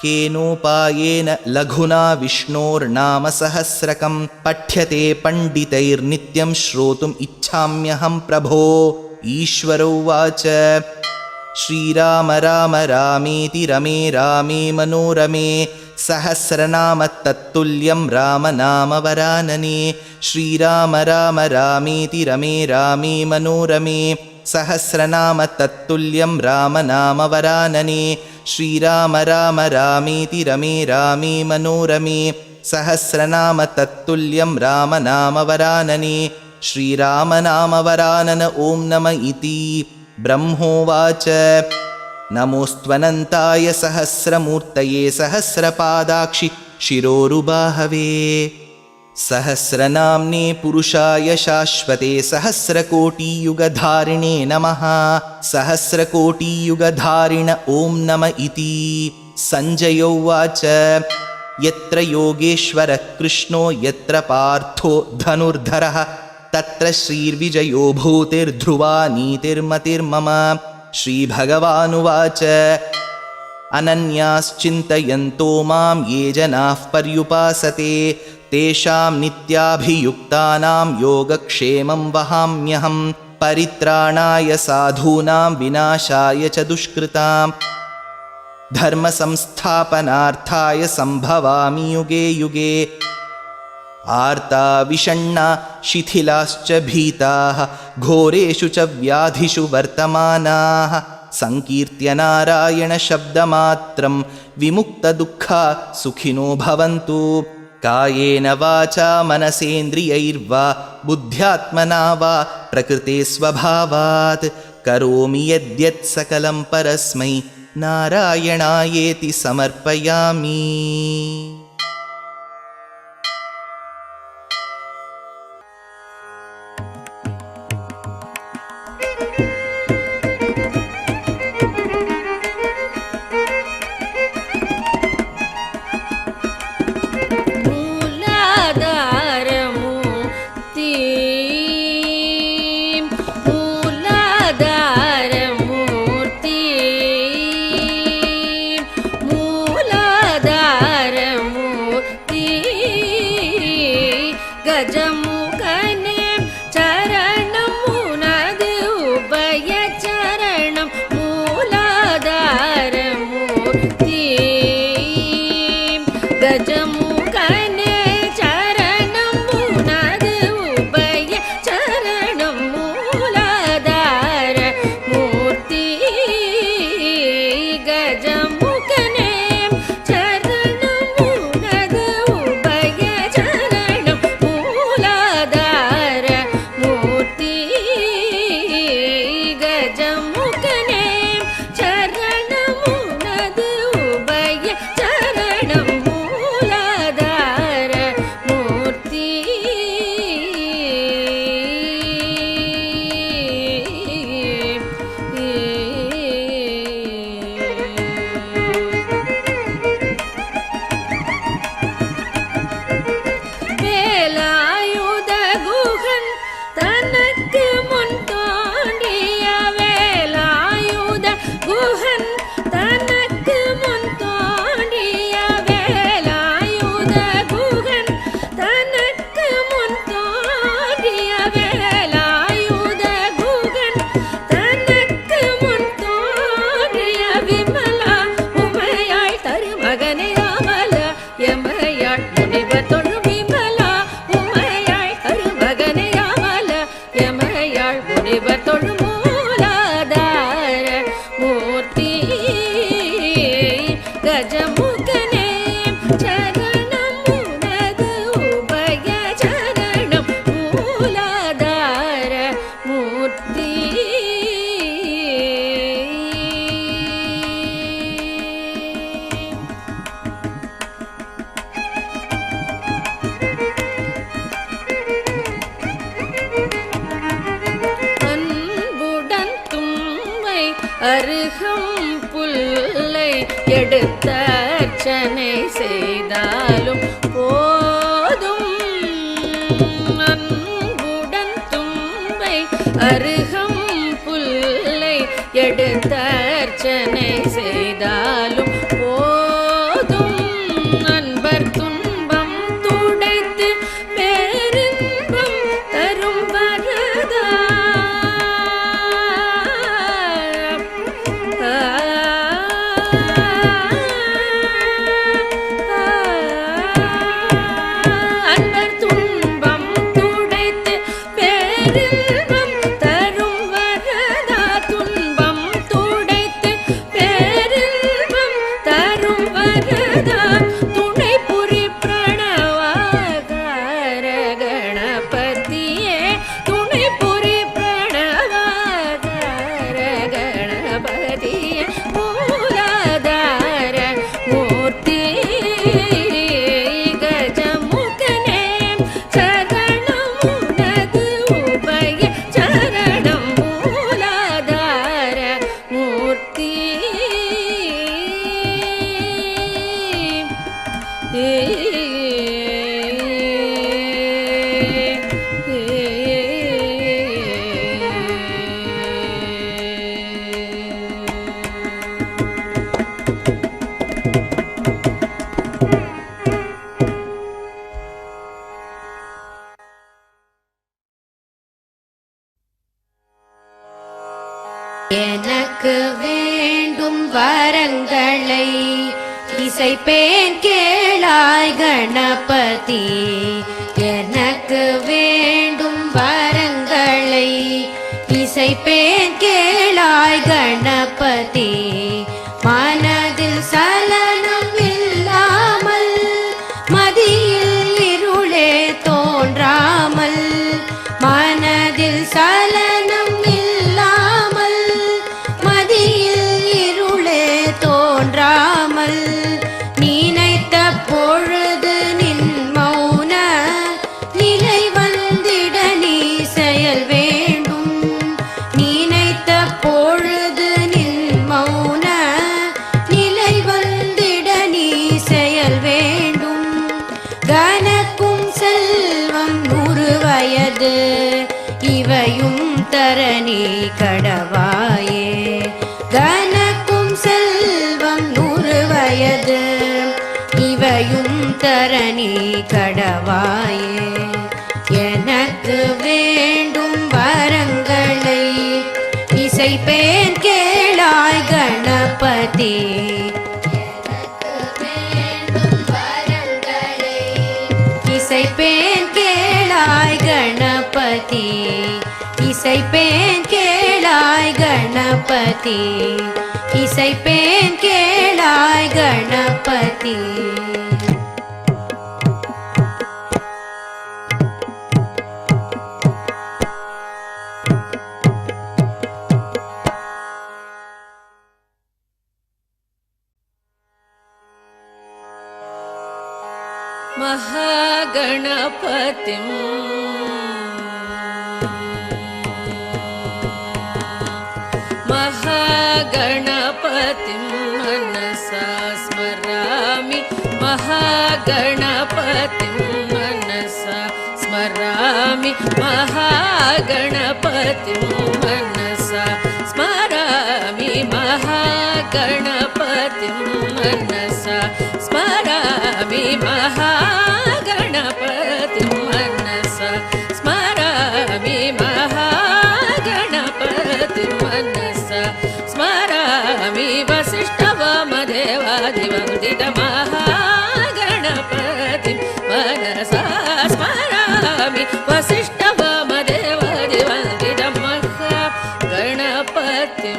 केनोपायेन लघुना विष्णोर्नाम सहस्रकं पठ्यते पण्डितैर्नित्यं श्रोतुम् इच्छाम्यहं प्रभो। ईश्वर उवाच श्रीराम राम रामेति रमे रामे मनोरमे सहस्रनाम तत्तुल्यं राम नाम वरानने। श्रीराम राम रामेति रमे रामे मनोरमे सहस्रनाम तत्तुल्यं राम नाम वरानने। श्रीराम राम रामेति रमे रामे मनोरमे सहस्रनाम तत्तुल्यं राम नाम वरानने। श्रीराम नाम वरानन ॐ नम इति। ब्रह्मोवाच नमोऽस्त्वनन्ताय सहस्रमूर्तये सहस्रपादाक्षि शिरोरुबाहवे सहस्रनाम्ने पुरुषाय शाश्वते सहस्रकोटियुगधारिणे नमः। सहस्रकोटियुगधारिण ॐ नम इति। सञ्जय उवाच यत्र योगेश्वरः कृष्णो यत्र पार्थो धनुर्धरः तत्र श्रीर्विजयो भूतिर्ध्रुवा नीतिर्मतिर्मम। श्रीभगवानुवाच अनन्याश्चिन्तयन्तो मां ये जनाः पर्युपासते तेषां नित्याभियुक्तानां योगक्षेमं वहाम्यहं परित्राणाय साधूनां विनाशाय च दुष्कृतां धर्मसंस्थापनार्थाय सम्भवामि युगे युगे। आर्ता विषण्णा शिथिलाश्च भीताः घोरेषु च व्याधिषु वर्तमानाः संकीर्त्य नारायणशब्दमात्रं विमुक्तदुःखा सुखिनो भवन्तु। कायेन वाचा मनसेन्द्रियैर्वा बुद्ध्यात्मना वा प्रकृते स्वभावात् करोमि यद्यत् सकलं परस्मै नारायणायेति समर्पयामि। मूलाधारमूर्ति குகன் தனக்கு முன் தோன்றிய வேலாயுத குகன் தனக்கு முன் தோன்றிய வேலாயுத குகன் தனக்கு முன் தோன்றிய விமலா உமையாள் தருமகனை அமல எமையாள் முனிவர் தொழும் விமலா உமையாள் தருமகனை அமல எமையாள் முனிவர் தொழும் மூலாதார மூர்த்தி கஜமுகனே சரணம் உனது உபய சரணம் மூலாதார மூர்த்தி. அன்புடன் தும்மை அருகம் புல்லை எடுத்தர்ச்சனை செய்தாலும் போதும். அன்புடன் தும்பை அருகம் புல்லை எடுத்தர்ச்சனை செய்தாலும் போதும். அன்பர் துன்பம் துடைத்து பேரின்பம் தரும் வரதா அன்பர் துன்பம் துடைத்து பேரின்பம் தரும் வரதா துன்பம் துடைத்து பேரின்பம் தரும் வரதா துணை புரி பிரணவாகார கணபதியே துணை புரி பிரணவாகார கணபதியே மூலாதார மூர்த்தி கஜமுகனே சரணம் உனது உபய சரணம் மூலாதார மூர்த்தி. எனக்கு வேண்டும் வரங்களை இசைப்பேன் கேளாய் கணபதி. எனக்கு வேண்டும் வரங்களை இசைப்பேன் கேளாய் கணபதி. மனதில் சலனம் இல்லாமல் மதியில் இருளே தோன்றாமல் மனதில் சலனம் இல்லாமல் மதியில் இருளே தோன்றாமல் நினைத்த பொழுது நின் மௌன நிலை வந்திட நீ செயல் வேண்டும். நினைத்த பொழுது நின் மௌன நிலை வந்திட நீ செயல் வேண்டும். கனக்கும் செல்வம் 100 வயது இவையும் தரணி கடவாயே. கனக்கும் செல்வம் 100 வயது இவையும் தரணி கடவாயே. எனக்கு வேண்டும் வரங்களை இசைப்பேன் கேளாய் கணபதி. இசைப்பேன் கேளாய் கணபதி. இசைப்பேன் கேளாய் கணபதி. இசைப்பேன் கேளாய் கணபதி. महागणपतिं मनसा स्मरामि महागणपतिं मनसा स्मरामि महागणपतिं मनसा स्मरामि महागणपतिं मनसा स्मरामि महागणपतिं मनसा स्मरामि महागणपतिं मनसा स्मरामि वसिष्ठवामदेवादिवन्दितमहागणपतिं मनसा स्मरामि वसिष्ठवामदेवादिवन्दितमहागणपतिं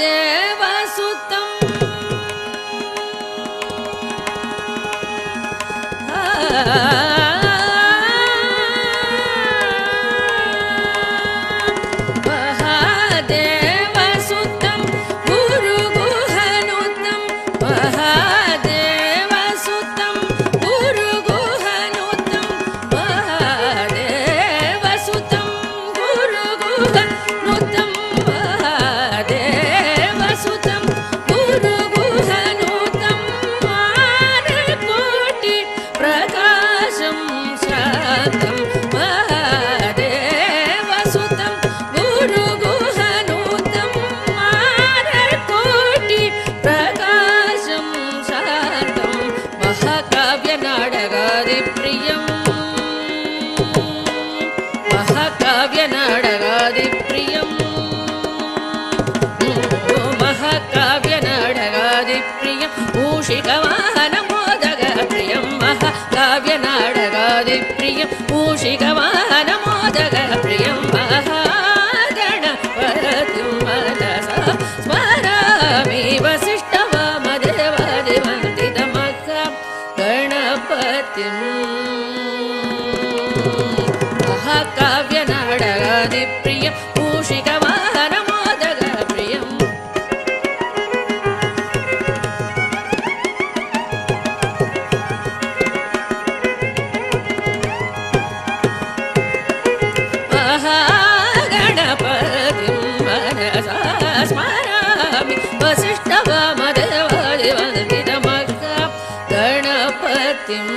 महादेवसुतं महादेवसुतं गुरुगुहनुतं महादेवसुतं गुरुगुहनुतं महादेवसुतं गुरुगुहनुतं महादेवसुतं गुरुगुहनुतं मानकोटि प्रकाशं शान्तं महादेवसुतं गुरुगुहनुतं मानकोटि प्रकाशं शान्तं महाकाव्यनाटकादिप्रियं महाकाव्यनाटकादिप्रियं महाकाव्यनाटकादिप्रियं मूषिकवाहनमोदकप्रियं महाकाव्यनाटकादिप्रियं मूषिकवाहनमोदकप्रियं महागणपतिं मनसा स्मरामि वसिष्ठवामदेवादिवन्दितमहागणपतिं महाकाव्यनाटकादिप्रियं मूषिकवाहनमोदकप्रियं महागणपतिं मनसा स्मरामि वसिष्ठवामदेवादिवन्दितमहागणपतिं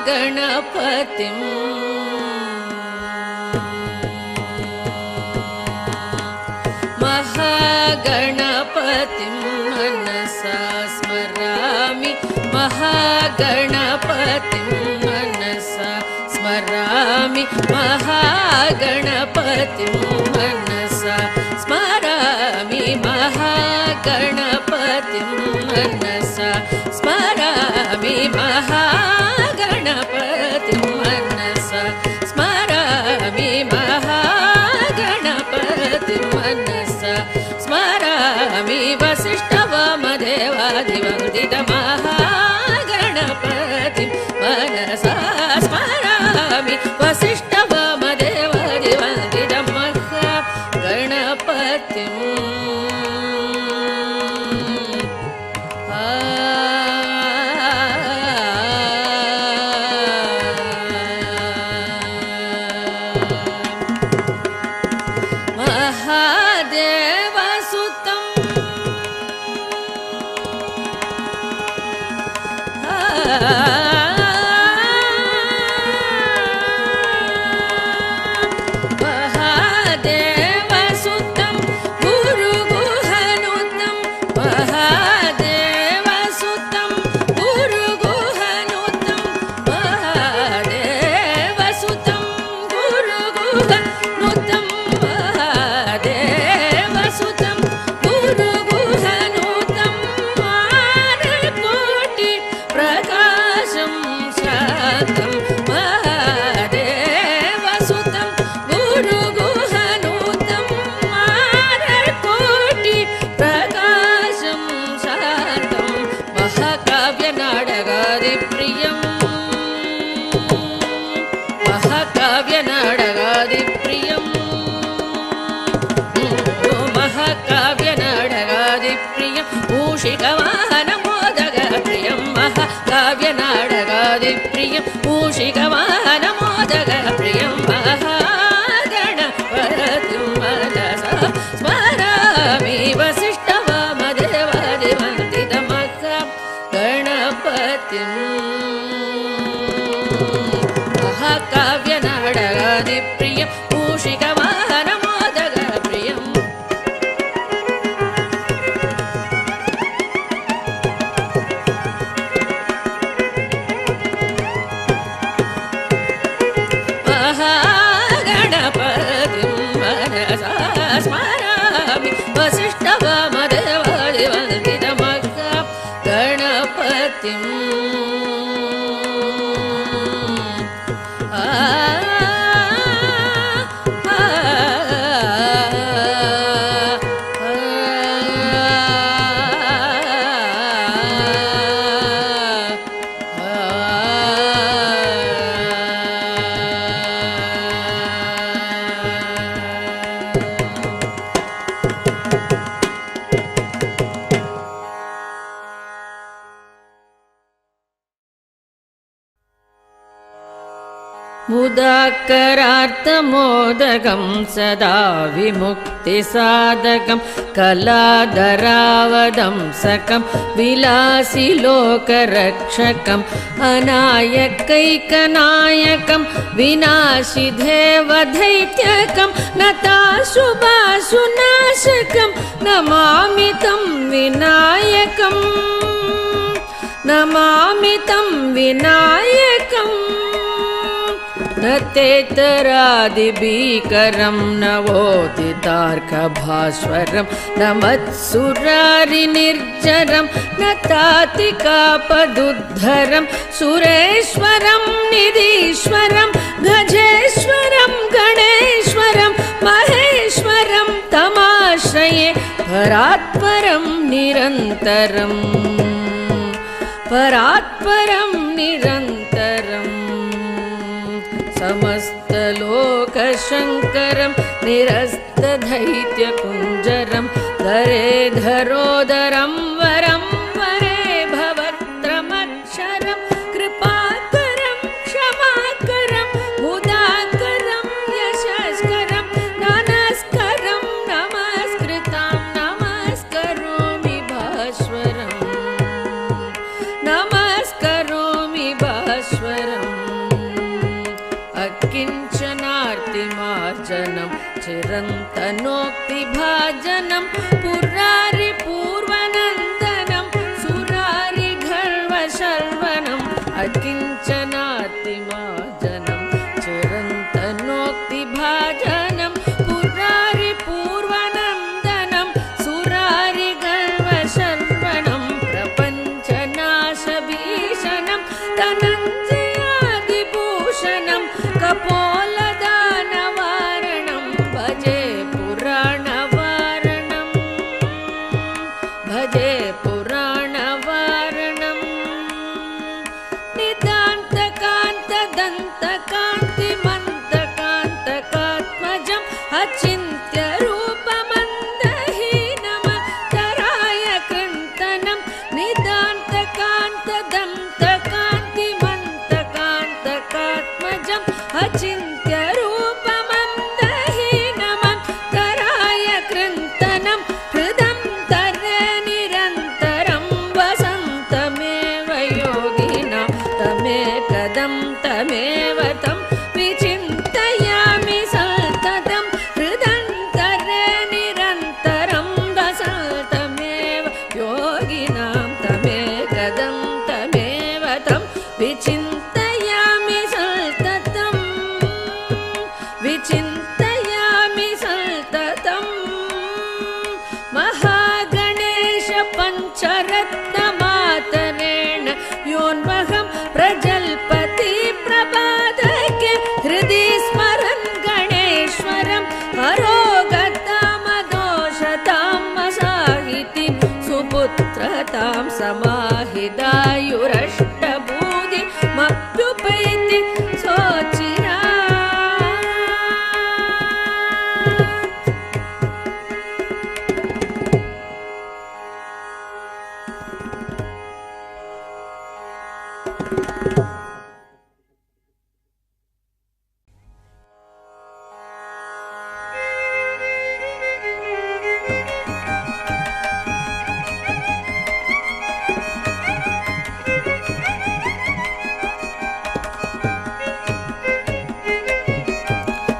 महागणपतिं मनसा स्मरामि महागणपतिं मनसा स्मरामि महागणपतिं मनसा स्मरामि महागणपतिं मनसा स्मरामि महागणपतिं मनसा स्मरामि महागणपतिं मनसा स्मरामि वसिष्ठवामदेवादिवन्दितमहागणपतिं मनसा स्मरामि वसिष्ठवामदेवादिवन्दितमहागणपतिं महादेवसुतं महादेवसुतं गुरुगुहनुतं महादेवसुतं गुरुगुहनुतं महादेवसुतं गुरुगुहनुतं महादेवसुतं गुरुगुहनुतं मानकोटि प्रकाशं शान्तं महादेवसुतं गुरुगुहनुतं मानकोटि प्रकाशं शान्तं महाकाव्यनाटकादिप्रियं महाकाव्यनाटकादिप्रियं महाकाव्यनाटकादिप्रियं मूषिकवाहनमोदकप्रियं महाकाव्यनाटकादिप्रियं मूषिकवाहनमोदकप्रियं महागणपतिं मनसा स्मरामि वसिष्ठवामदेवादिवन्दितमहागणपतिं महाकाव्यनाटकादिप्रियं मूषिकवाहनमोदकप्रियं महागणपतिं मनसा स्मरामि वसिष्ठवामदेवादिवन्दितमहागणपतिं मुदाकरार्थमोदकं सदा विमुक्तिसाधकं कलाधरावदंसकं विलासिलोकरक्षकम् अनायकैकनायकं विनाशिदेवदैत्यकं नताशुभाशुनाशकं नमामि तं विनायकं नमामि तं विनायकम् नतेतरादिभीकरं नवोदितार्कभास्वरं नमत्सुरारिनिर्जरं नतातिकापदुद्धरं सुरेश्वरं निधीश्वरं गजेश्वरं गणेश्वरं महेश्वरं तमाश्रये परात्परं निरन्तरं परात्परं निरन्तरम् समस्तलोकशङ्करं निरस्तदैत्यकुञ्जरं धरेधरोदरं वरं वरे भवत्रमक्षरं कृपाकरं क्षमाकरं मुदाकरं यशस्करं नमस्करं नमस्कृतां नमस्करोमि भास्वरं नमस्करोमि अकिञ्चनार्तिमार्जनं चिरन्तनोक्तिभाजनं पुरारि पूर्वनन्दनं सुरारि गर्वशर्वणम् अकिञ्चनार्तिमार्जनं चिरन्तनोक्तिभाजनं पुरारि पूर्वनन्दनं सुरारि गर्वशर्वणं प्रपञ्चनाशभीषणं धनञ्जयादिभूषणं कपोलदानवारणं भजे पुराणवारणं भजे पुराणवारणं निदान्तकान्तदन्तकान्तिमन्तकान्तकात्मजम् अचिन्त्यरूपमन्दहीनमतराय कृन्तनं निदान्तकान्तदन्तकान्तिमन्तकान्तकात्मजम् अचिन्त्यरूपमन्दहीनमतराय कृन्तनं हृदं तरे निरन्तरं वसन्तमेव योगिनां तमेकदं तमेव तं विचिन्तयामि सततं हृदं तरे निरन्तरं वसन्तमेव योगिनां तमेकदं तमेव तं विचिन्तयामि सततं विचिन्तयामि सततं महागणेश पञ्चरत्नमातरेण योन्वहं प्रजल्पति प्रपादके हृदि स्मरन् गणेश्वरम् अरोगतामदोषतां मसाहितिं सुपुत्रतां समाहिदायुरष्टबूधिमप्युपैति सोचिरा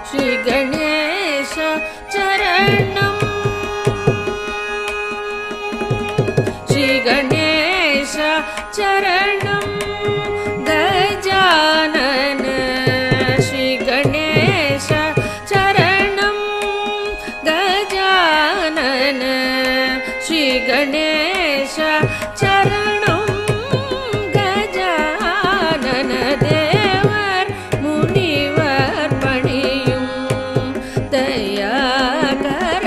श्री गणेश चरणं श्री गणेश चरणं गजानन श्री गणेश चरणं गजानन श्री गणेश चरणं गजानन देवर मुनिवर पणियुं दयाकर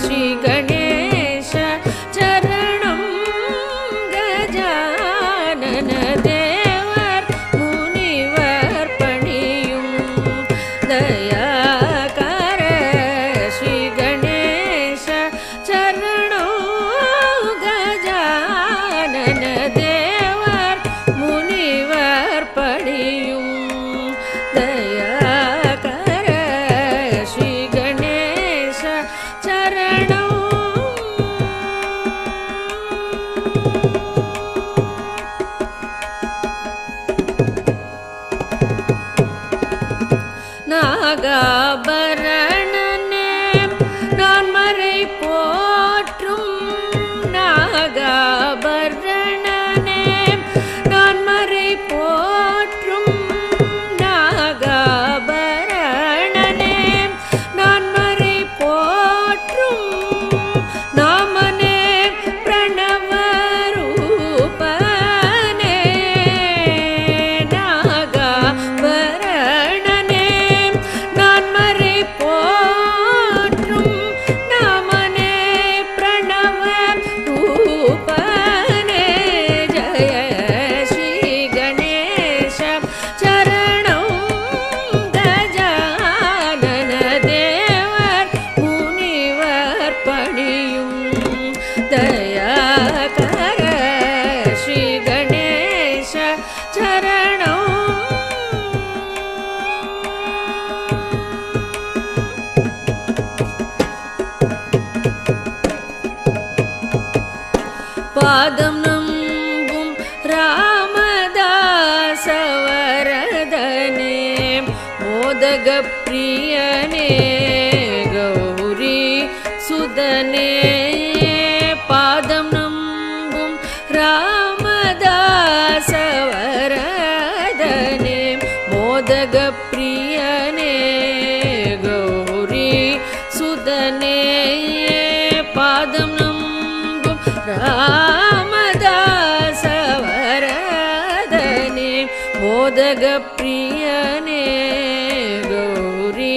श्री गणेश चरणं गजानन देवर मुनिवर पणियुं दयाकर श्री गणेश चरणं गजानन देवर मुनिवर पणियुं दयाकर श्री गणेश चरणं நாகாபரணனே நான் மறை போற்றும் நாகாபரணனே நான் மறை போற்றும் நாகாபரணனே நான் மறை போற்றும் நாமனே பிரணவரூபனே நாகாபரணனே நான் மறை போற்றும் நாமனே பிரணவரூபனே ஜய ஸ்ரீ கணேஷ சரணம் கஜானன தேவர் முனிவர் பணியும் தயாகர ஸ்ரீ கணேஷ சரணம் பாதம் நம்பும் ராமதாசவ மோதக பிரியனே கௌரி சுதனே பாதம் நம்பும் ராமதாசவரதனே மோதக பிரியனே கௌரி சுதனே பாதம் நம்பும் ராமதாசவரதனே மோதக பிரியனே கௌரி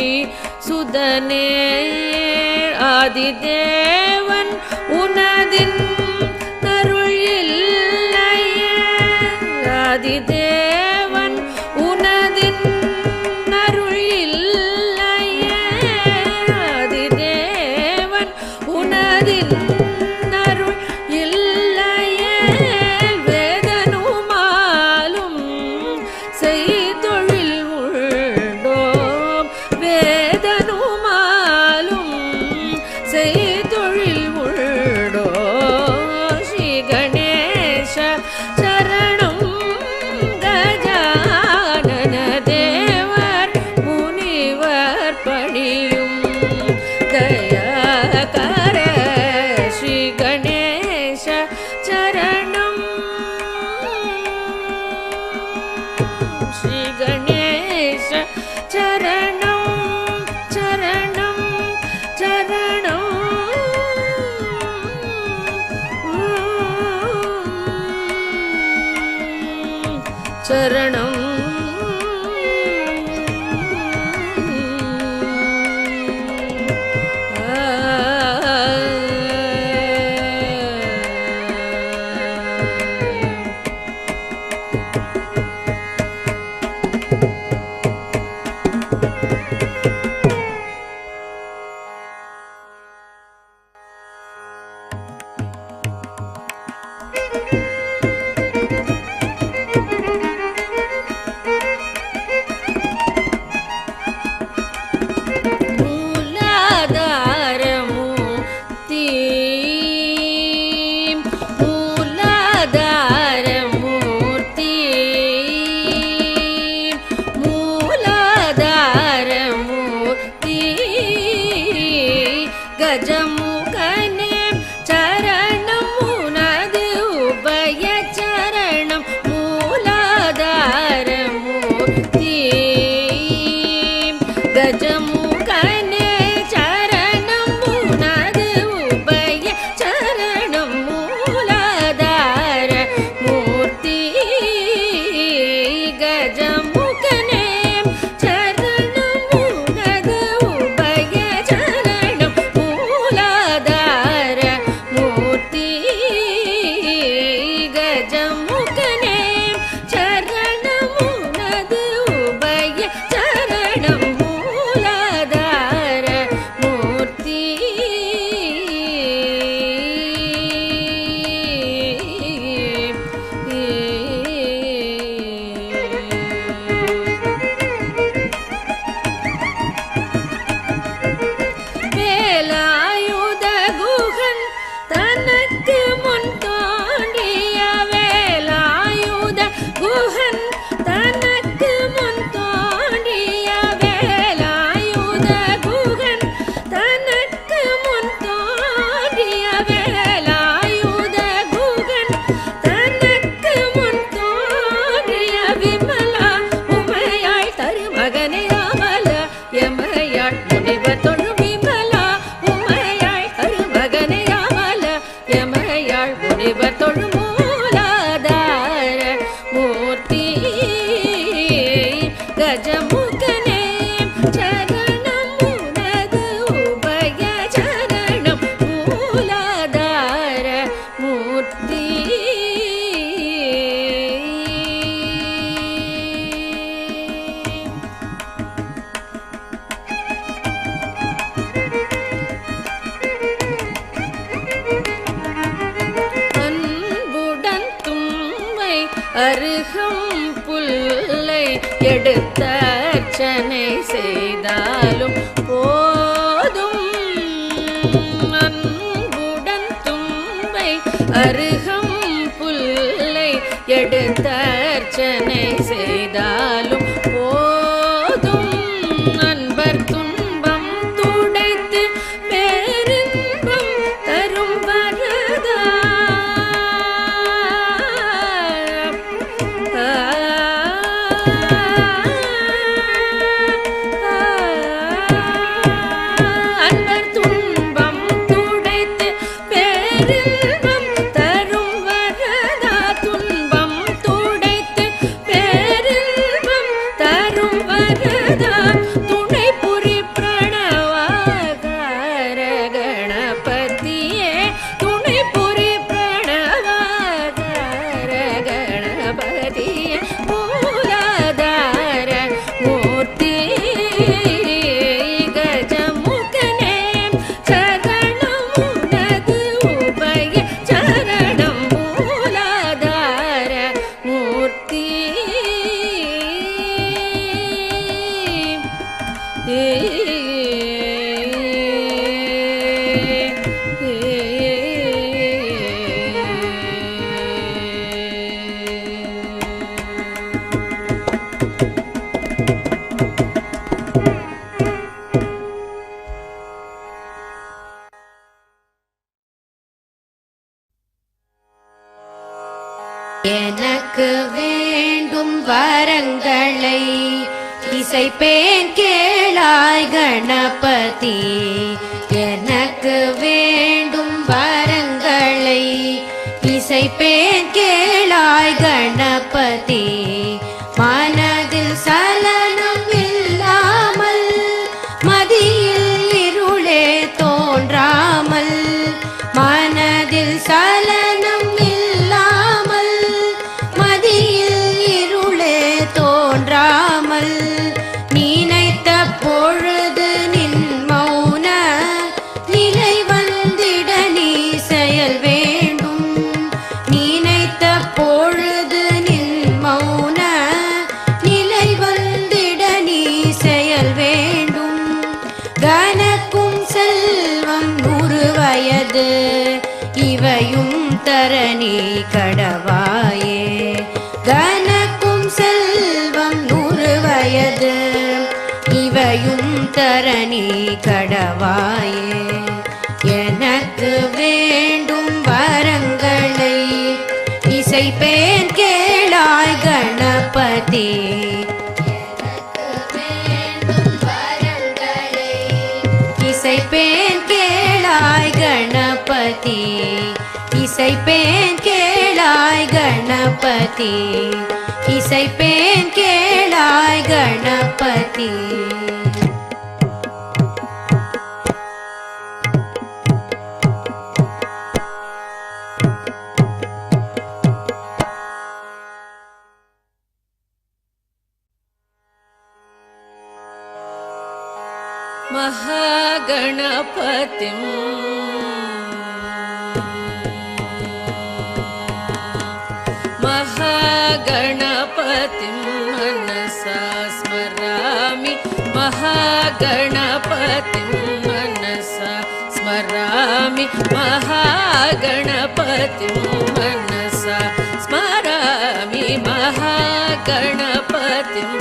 சுதனே ஆதிதேவன் உனதின் அருள் இல்லையே ஆதிதேவன் உனதின் அருள் இல்லையே ஆதிதேவன் உனதின் அருள் இல்லையே வேதனுமாலும் செய்தொழில் உண்டோம் வேதனுமாலும் செய்தொழில் உண்டோ ஸ்ரீ கணேச சரணம் கஜானன தேவர் முனிவர் பணியும் தயாகர ஸ்ரீ கணேச சரணம் ஸ்ரீ கணேச சரணம் சரணம் சரணம் சரணம் கஜமுகனே சரணம் உனது உபய சரணம் மூலாதாரமூர்த்தி கஜமுகனே சரணம் உனது உபய சரணம் மூலாதார மூர்த்தி கஜமுகனே சரணம் உனது உபய சரணம் மூலாதார மூர்த்தி கஜமுகனே சரணம் உனது உபய சரணம் மூலாதார மூர்த்தி வேலாயுத குகன் தனக்கு முன் தோன்றிய வேலாயுத குகன் தனக்கு முன் தோன்றிய வேலாயுத குகன் தனக்கு முன் தோன்றிய வேலாயுத குகன் தனக்கு முன் தோன்றிய விமலா உமையாய் தருமகனே அமல எமையாள் முனிவர் தொழும் விமலா உமையாள் அருமகனே அமல எமையாள் முனிவர் தொழும் மூலாதார மூர்த்தி கஜமுகனே சரணம் உனது உபய சரணம் மூலாதார மூர்த்தி அன்புடன் தும்பை அருகம் புல்லை எடுத்த அர்ச்சனை செய்தாலும் போதும் அன்புடன் தும்பை அருகம் புல்லை எடுத்த அர்ச்சனை செய்தாலும் போதும் எனக்கு வேண்டும் வரங்களை இசைப்பேன் கேளாய் கணபதி. எனக்கு வேண்டும் வரங்களை இசைப்பேன் கேளாய் கணபதி. மனதில் சலனம் இல்லாமல் மதியில் இருளே தோன்றாமல், மனதில் சலனம் இல்லாமல் மதியில் இருளே தோன்றாமல், நினைத்த பொழுது நின் மௌன நிலை வந்திட நீ செயல் வேண்டும். நினைத்த பொழுது நின் மௌன நிலை வந்திட நீ செயல் வேண்டும். கனக்கும் செல்வம் 100 வயது இவையும் தரணி கடவாயே. கனக்கும் செல்வம் 100 வயது இவையும் தரணி கடவாயே. எனக்கு வேண்டும் வரங்களை இசைப்பேன் கேளாய் கணபதி. இசைப்பேன் கேளாய் கணபதி. இசைப்பேன் கேளாய் கணபதி. இசைப்பேன் கேளாய் கணபதி. महागणपतिं महागणपतिं मनसा स्मरामि. महागणपतिं मनसा स्मरामि. महागणपतिं मनसा स्मरामि. महागणपतिं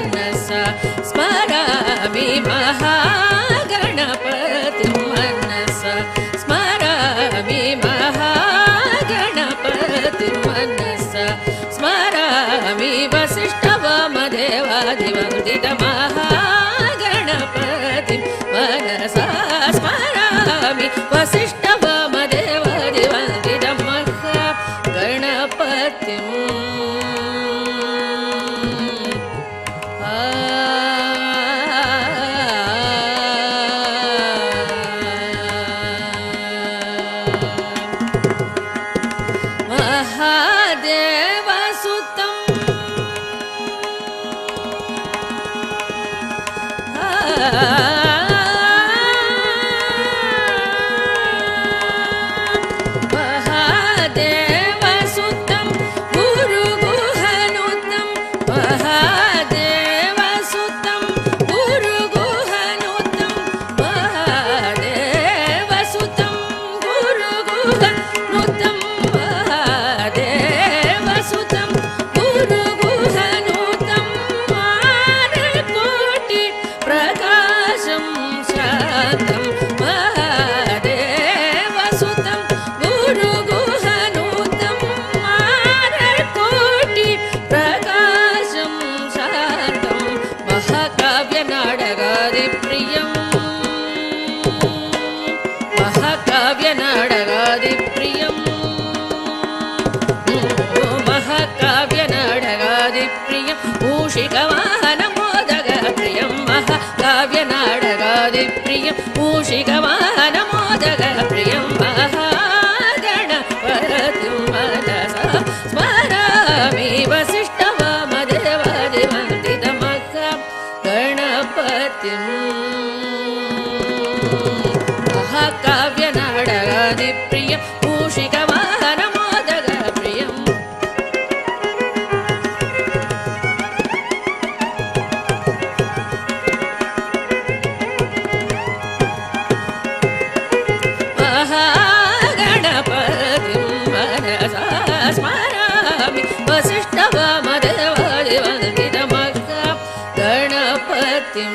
मनसा स्मरामि. महागणपतिं मनसा स्मरामि. महागणपतिं मनसा स्मरामि. वसिष्ठवामदेवादिवन्दित महागणपतिं मनसा स्मरामि. वसिष्ठवामदेवादिवन्दित महागणपतिं महादेवसुतं महादेवसुतं गुरुगुहनुतं. महादेवसुतं गुरुगुहनुतं. महादेवसुतं गुरुगुहनुतं. महादेवसुतं गुरुगुहनुतं. मानकोटि प्रकाशं शान्तं. महादेवसुतं गुरुगुहनुतं. मानकोटि प्रकाशं शान्तं. महाकाव्यनाटकादिप्रियं महाकाव्यनाटकादिप्रियं महाकाव्यनाटकादिप्रियं मूषिकवाहनमोदकप्रियं. महाकाव्यनाटकादिप्रियं मूषिकवाहनमोदकप्रियं. महागणपतिं मनसा स्मरामि. वसिष्ठवामदेवादिवन्दित महागणपतिं महाकाव्यनाटकादिप्रियं मूषिकवाहनमोदकप्रियं. महागणपतिं मनसा स्मरामि. वसिष्ठवामदेवादिवन्दित महागणपतिं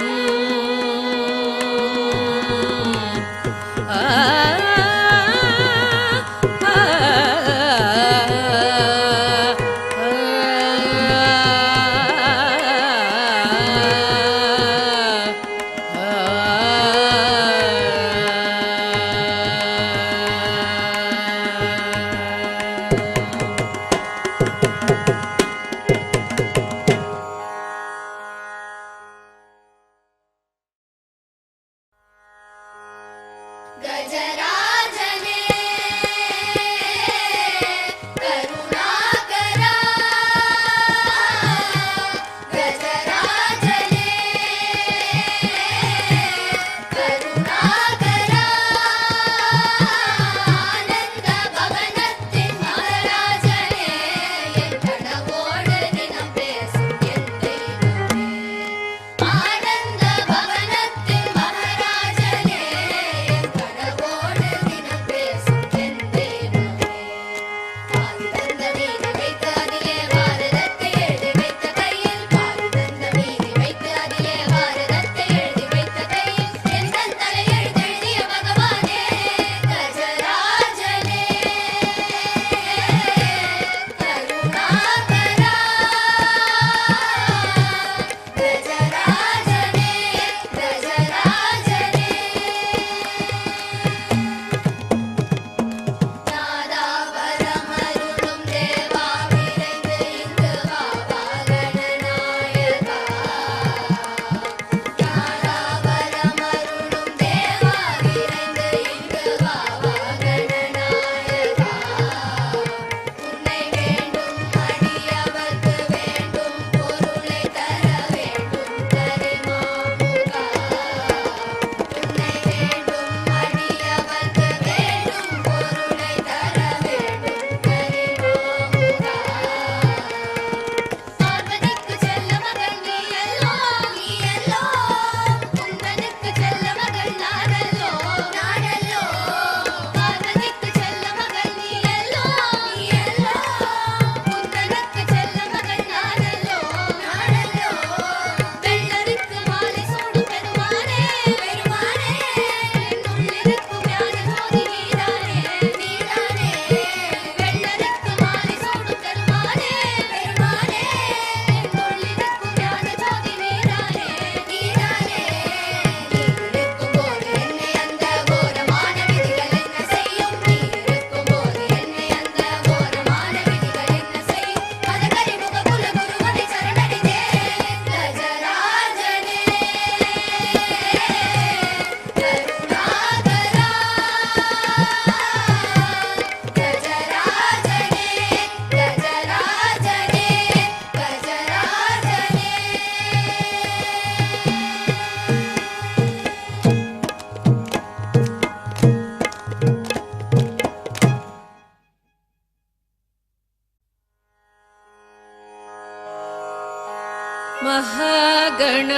महागणपतिं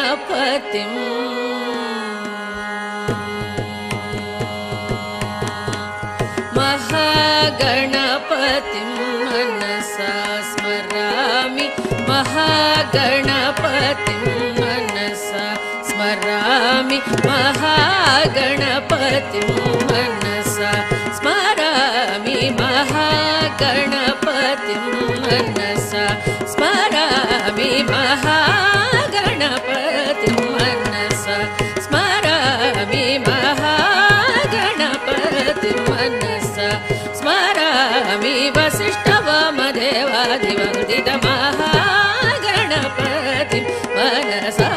मनसा स्मरामि महागणपतिं मनसा स्मरामि महागणपतिं मनसा स्मरामि महागणपतिं मनसा स्मरामि महागणपतिं मनसा स्मरामि महागणपतिं मनसा स्मरामि वसिष्ठवामदेवादिवन्दितमहागणपतिं मनसा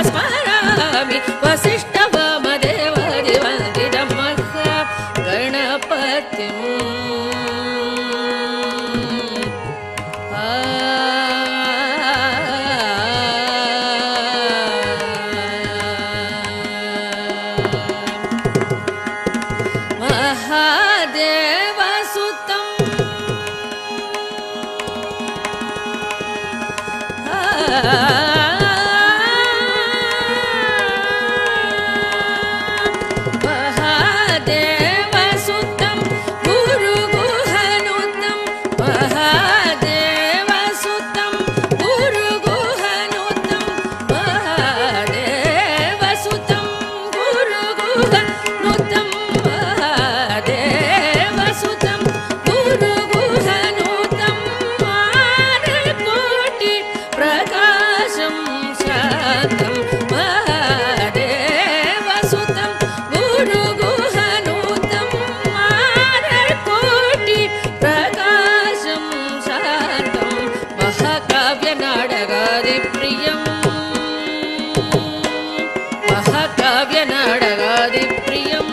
स्मरामि वसिष्ठवामदेवादिवन्दितमहागणपतिं महादेवसुतं गुरुगुहनुतं महादेवसुतं गुरुगुहनुतं महादेवसुतं गुरुगुहनुतं महादेवसुतं गुरुगुहनुतं मानकोटि प्रकाशं शान्तं महादेवसुतं गुरुगुहनुतं मानकोटि प्रकाशं शान्तं महाकाव्यनाटकादिप्रियं महाकाव्यनाटकादिप्रियं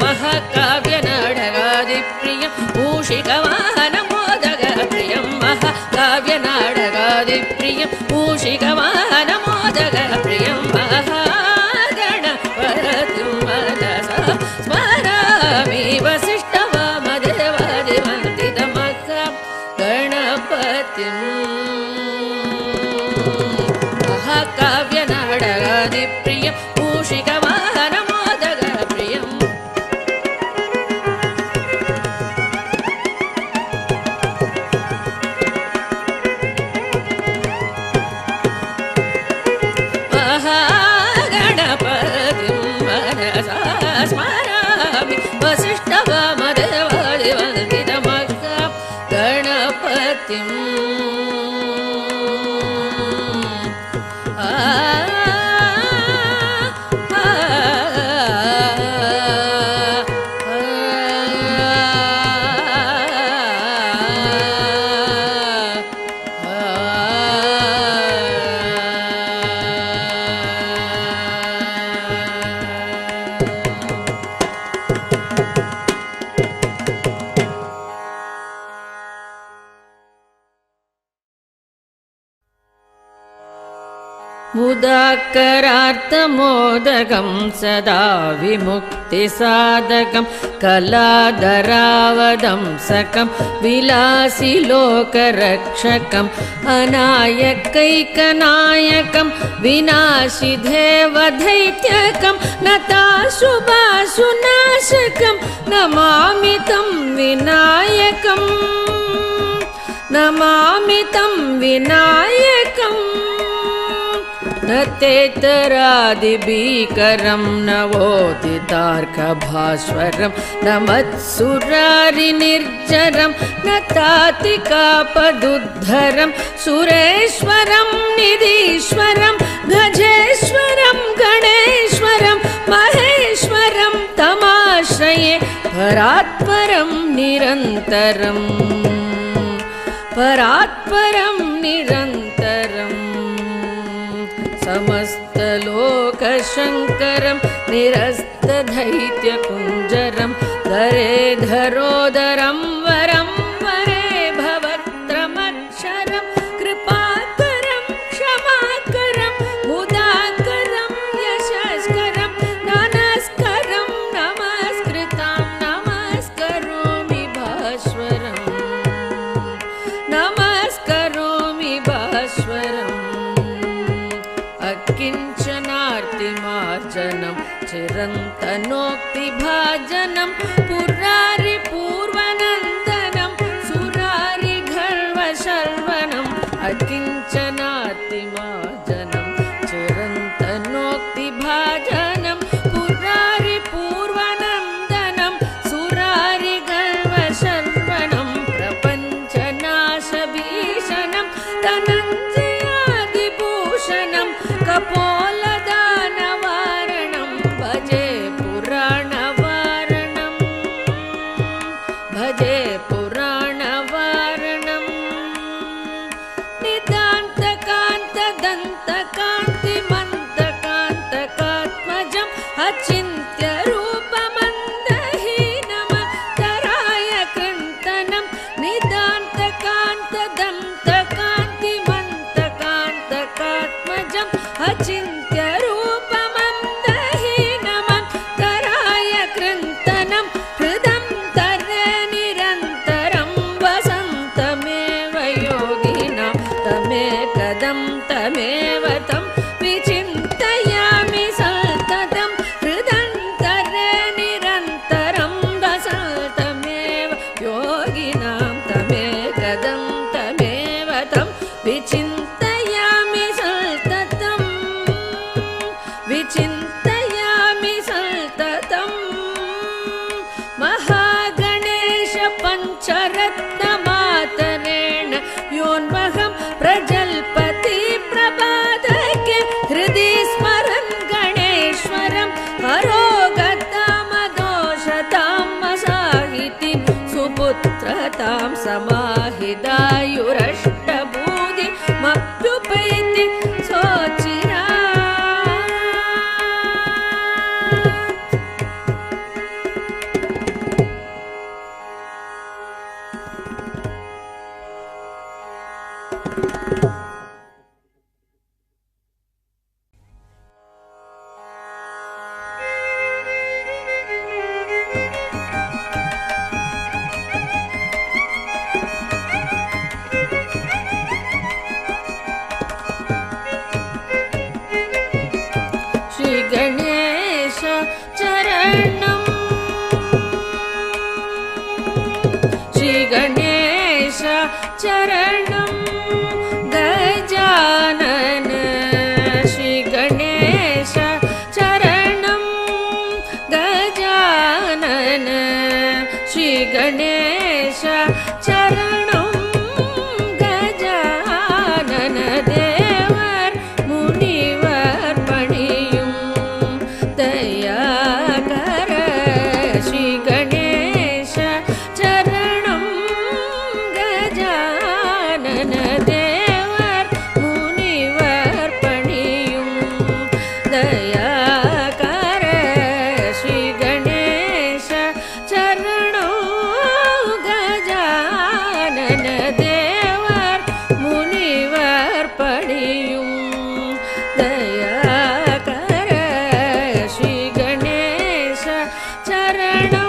महाकाव्यनाटकादिप्रियं मूषिकवाहनमोदकप्रियं महाकाव्यनाटकादिप्रियं मूषिकवाहनमोदकप्रियं महागणपतिं मनसा स्मरामि वसिष्ठवामदेवादिवन्दितमहागणपतिं महाकाव्यनाटकादिप्रियं मूषिकवाहनमोदकप्रियं महागणपतिं मनसा स्मरामि वसिष्ठवामदेवादिवन्दितमहागणपतिं मुदाकरार्थमोदकं सदा विमुक्तिसाधकं कलाधरावदंसकं विलासिलोकरक्षकम् अनायकैकनायकं विनाशिदेवदैत्यकं नताशुभाशुनाशकं नमामि तं विनायकं नमामि तं विनायकम् न तेतरादिभीकरं नवोदितार्कभास्वरं न मत्सुरारिनिर्जरं न तातिकापदुद्धरं सुरेश्वरं निधीश्वरं गजेश्वरं गणेश्वरं महेश्वरं तमाश्रये परात्परं निरन्तरं परात्परं निरन्तरम् समस्तलोकशङ्करं निरस्तदैत्यकुञ्जरं धरेधरोदरं वरं वरे भवत्रमक्षरं कृपाकरं क्षमाकरं मुदाकरं यशस्करं नमस्करं नमस्कृतां नमस्करोमि भास्वरं नमस्करोमि चिरन्तनोक्तिभाजनं पुरारि पूर्वनन्दनं सुरारि गर्वशर्वणम् अकिञ्चनातिमाजनं चिरन्तनोक्तिभाजनं पुरारि पूर्वनन्दनं सुरारि गर्वशर्वणं प्रपञ्चनाशभीषणं धनञ्जयादिभूषणं कपोलदानवारणं भजे पुराणवारणं भजे पुराणवारणं निदान्तकान्तदन्तकान्तिमन्तकान्तकात्मजं अचिन्त्यरूपमन्दहीनमतराय कृन्तनं निदान्तकान्तदन्तकान्तिमन्तकान्तकात्मजं अचिन्त्यरूपमन्दहीनमतराय कृन्तनं हृदं तरे निरन्तरं वसन्तमेव योगिनां तमेकदं तमेव तं विचिन्तयामि सततं हृदं तरे निरन्तरं वसन्तमेव योगिनां तमेकदं तमेव तं विचिन्तयामि सततं विचिन्तयामि सततं महागणेश पञ्चरत्नमातरेण योन्वहं प्रजल्पति प्रभातके हृदि स्मरन् गणेश्वरं हरोगतामदोषतां मसाहितिं सुपुत्रतां समाहिदायुरष्टभूतिमप्युपैति सोचिरा श्री गणेश चरणं श्री गणेश चरणं गजानन श्री गणेश चरणं गजानन श्री गणेश चरणं गजानन देवर मुनिवर पणियुं दयाकर श्री गणेश चरणं गजानन देवर मुनिवर पणियुं दयाकर श्री गणेश चरणं गजानन देवर मुनिवर पणियुं दयाकर श्री गणेश चरणं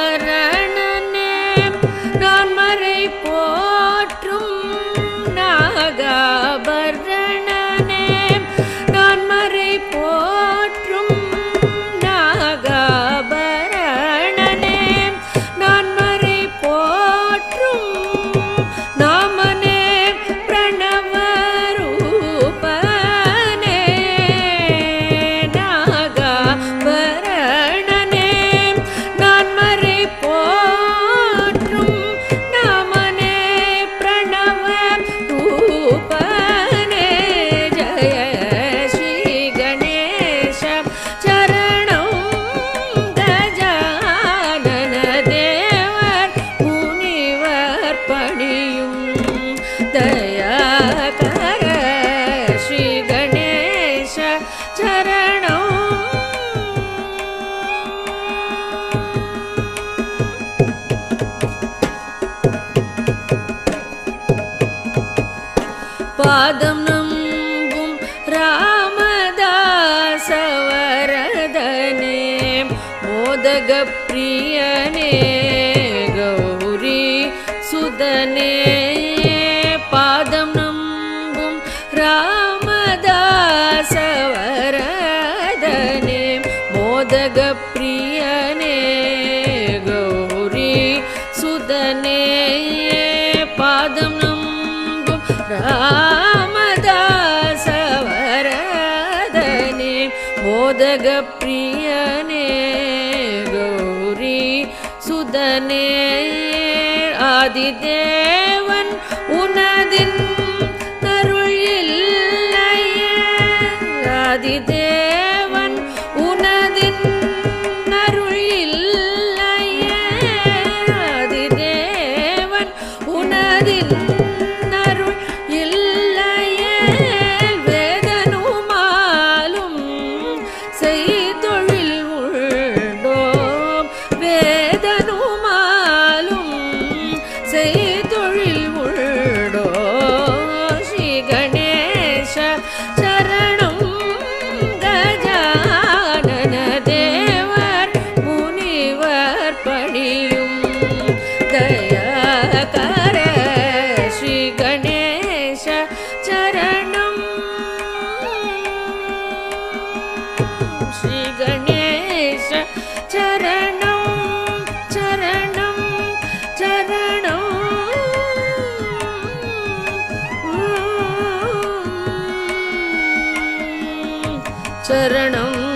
நாகாபரணனே நான் மறை போற்றும் நாகாபரணனே நான் மறை போற்றும் நாகாபரணனே நான் மறை போற்றும் நாமனே பிரணவரூபனே நாகாபரணனே நான் மறை போற்றும் நாமனே பிரணவரூபனே ஜய ஸ்ரீ கணேಶ चरणं गजानन देवर मुनिवर पणियुं दयाकर श्री गणेश चरणं पादं नम्बुं रामदासवरदने मोदगप्रियने மோதக பிரியனே கௌரி சுதனே ஆதிதேவன் உனதின் அருள் இல்லையே ஆதிதேவன் உனதின் அருள் இல்லையே ஆதிதேவன் உனதின் அருள் இல்லையே வேதனுமாலும் செய்தொழில் உண்டோம் வேதனுமாலும் செய்தொழில் உண்டோ ஸ்ரீ கணேச சரணம் கஜானன தேவர் முனிவர் பணியும் தயாகர ஸ்ரீ கணேச சரணம் ஸ்ரீ கணேச சரணம் சரணம் சரணம் சரணம்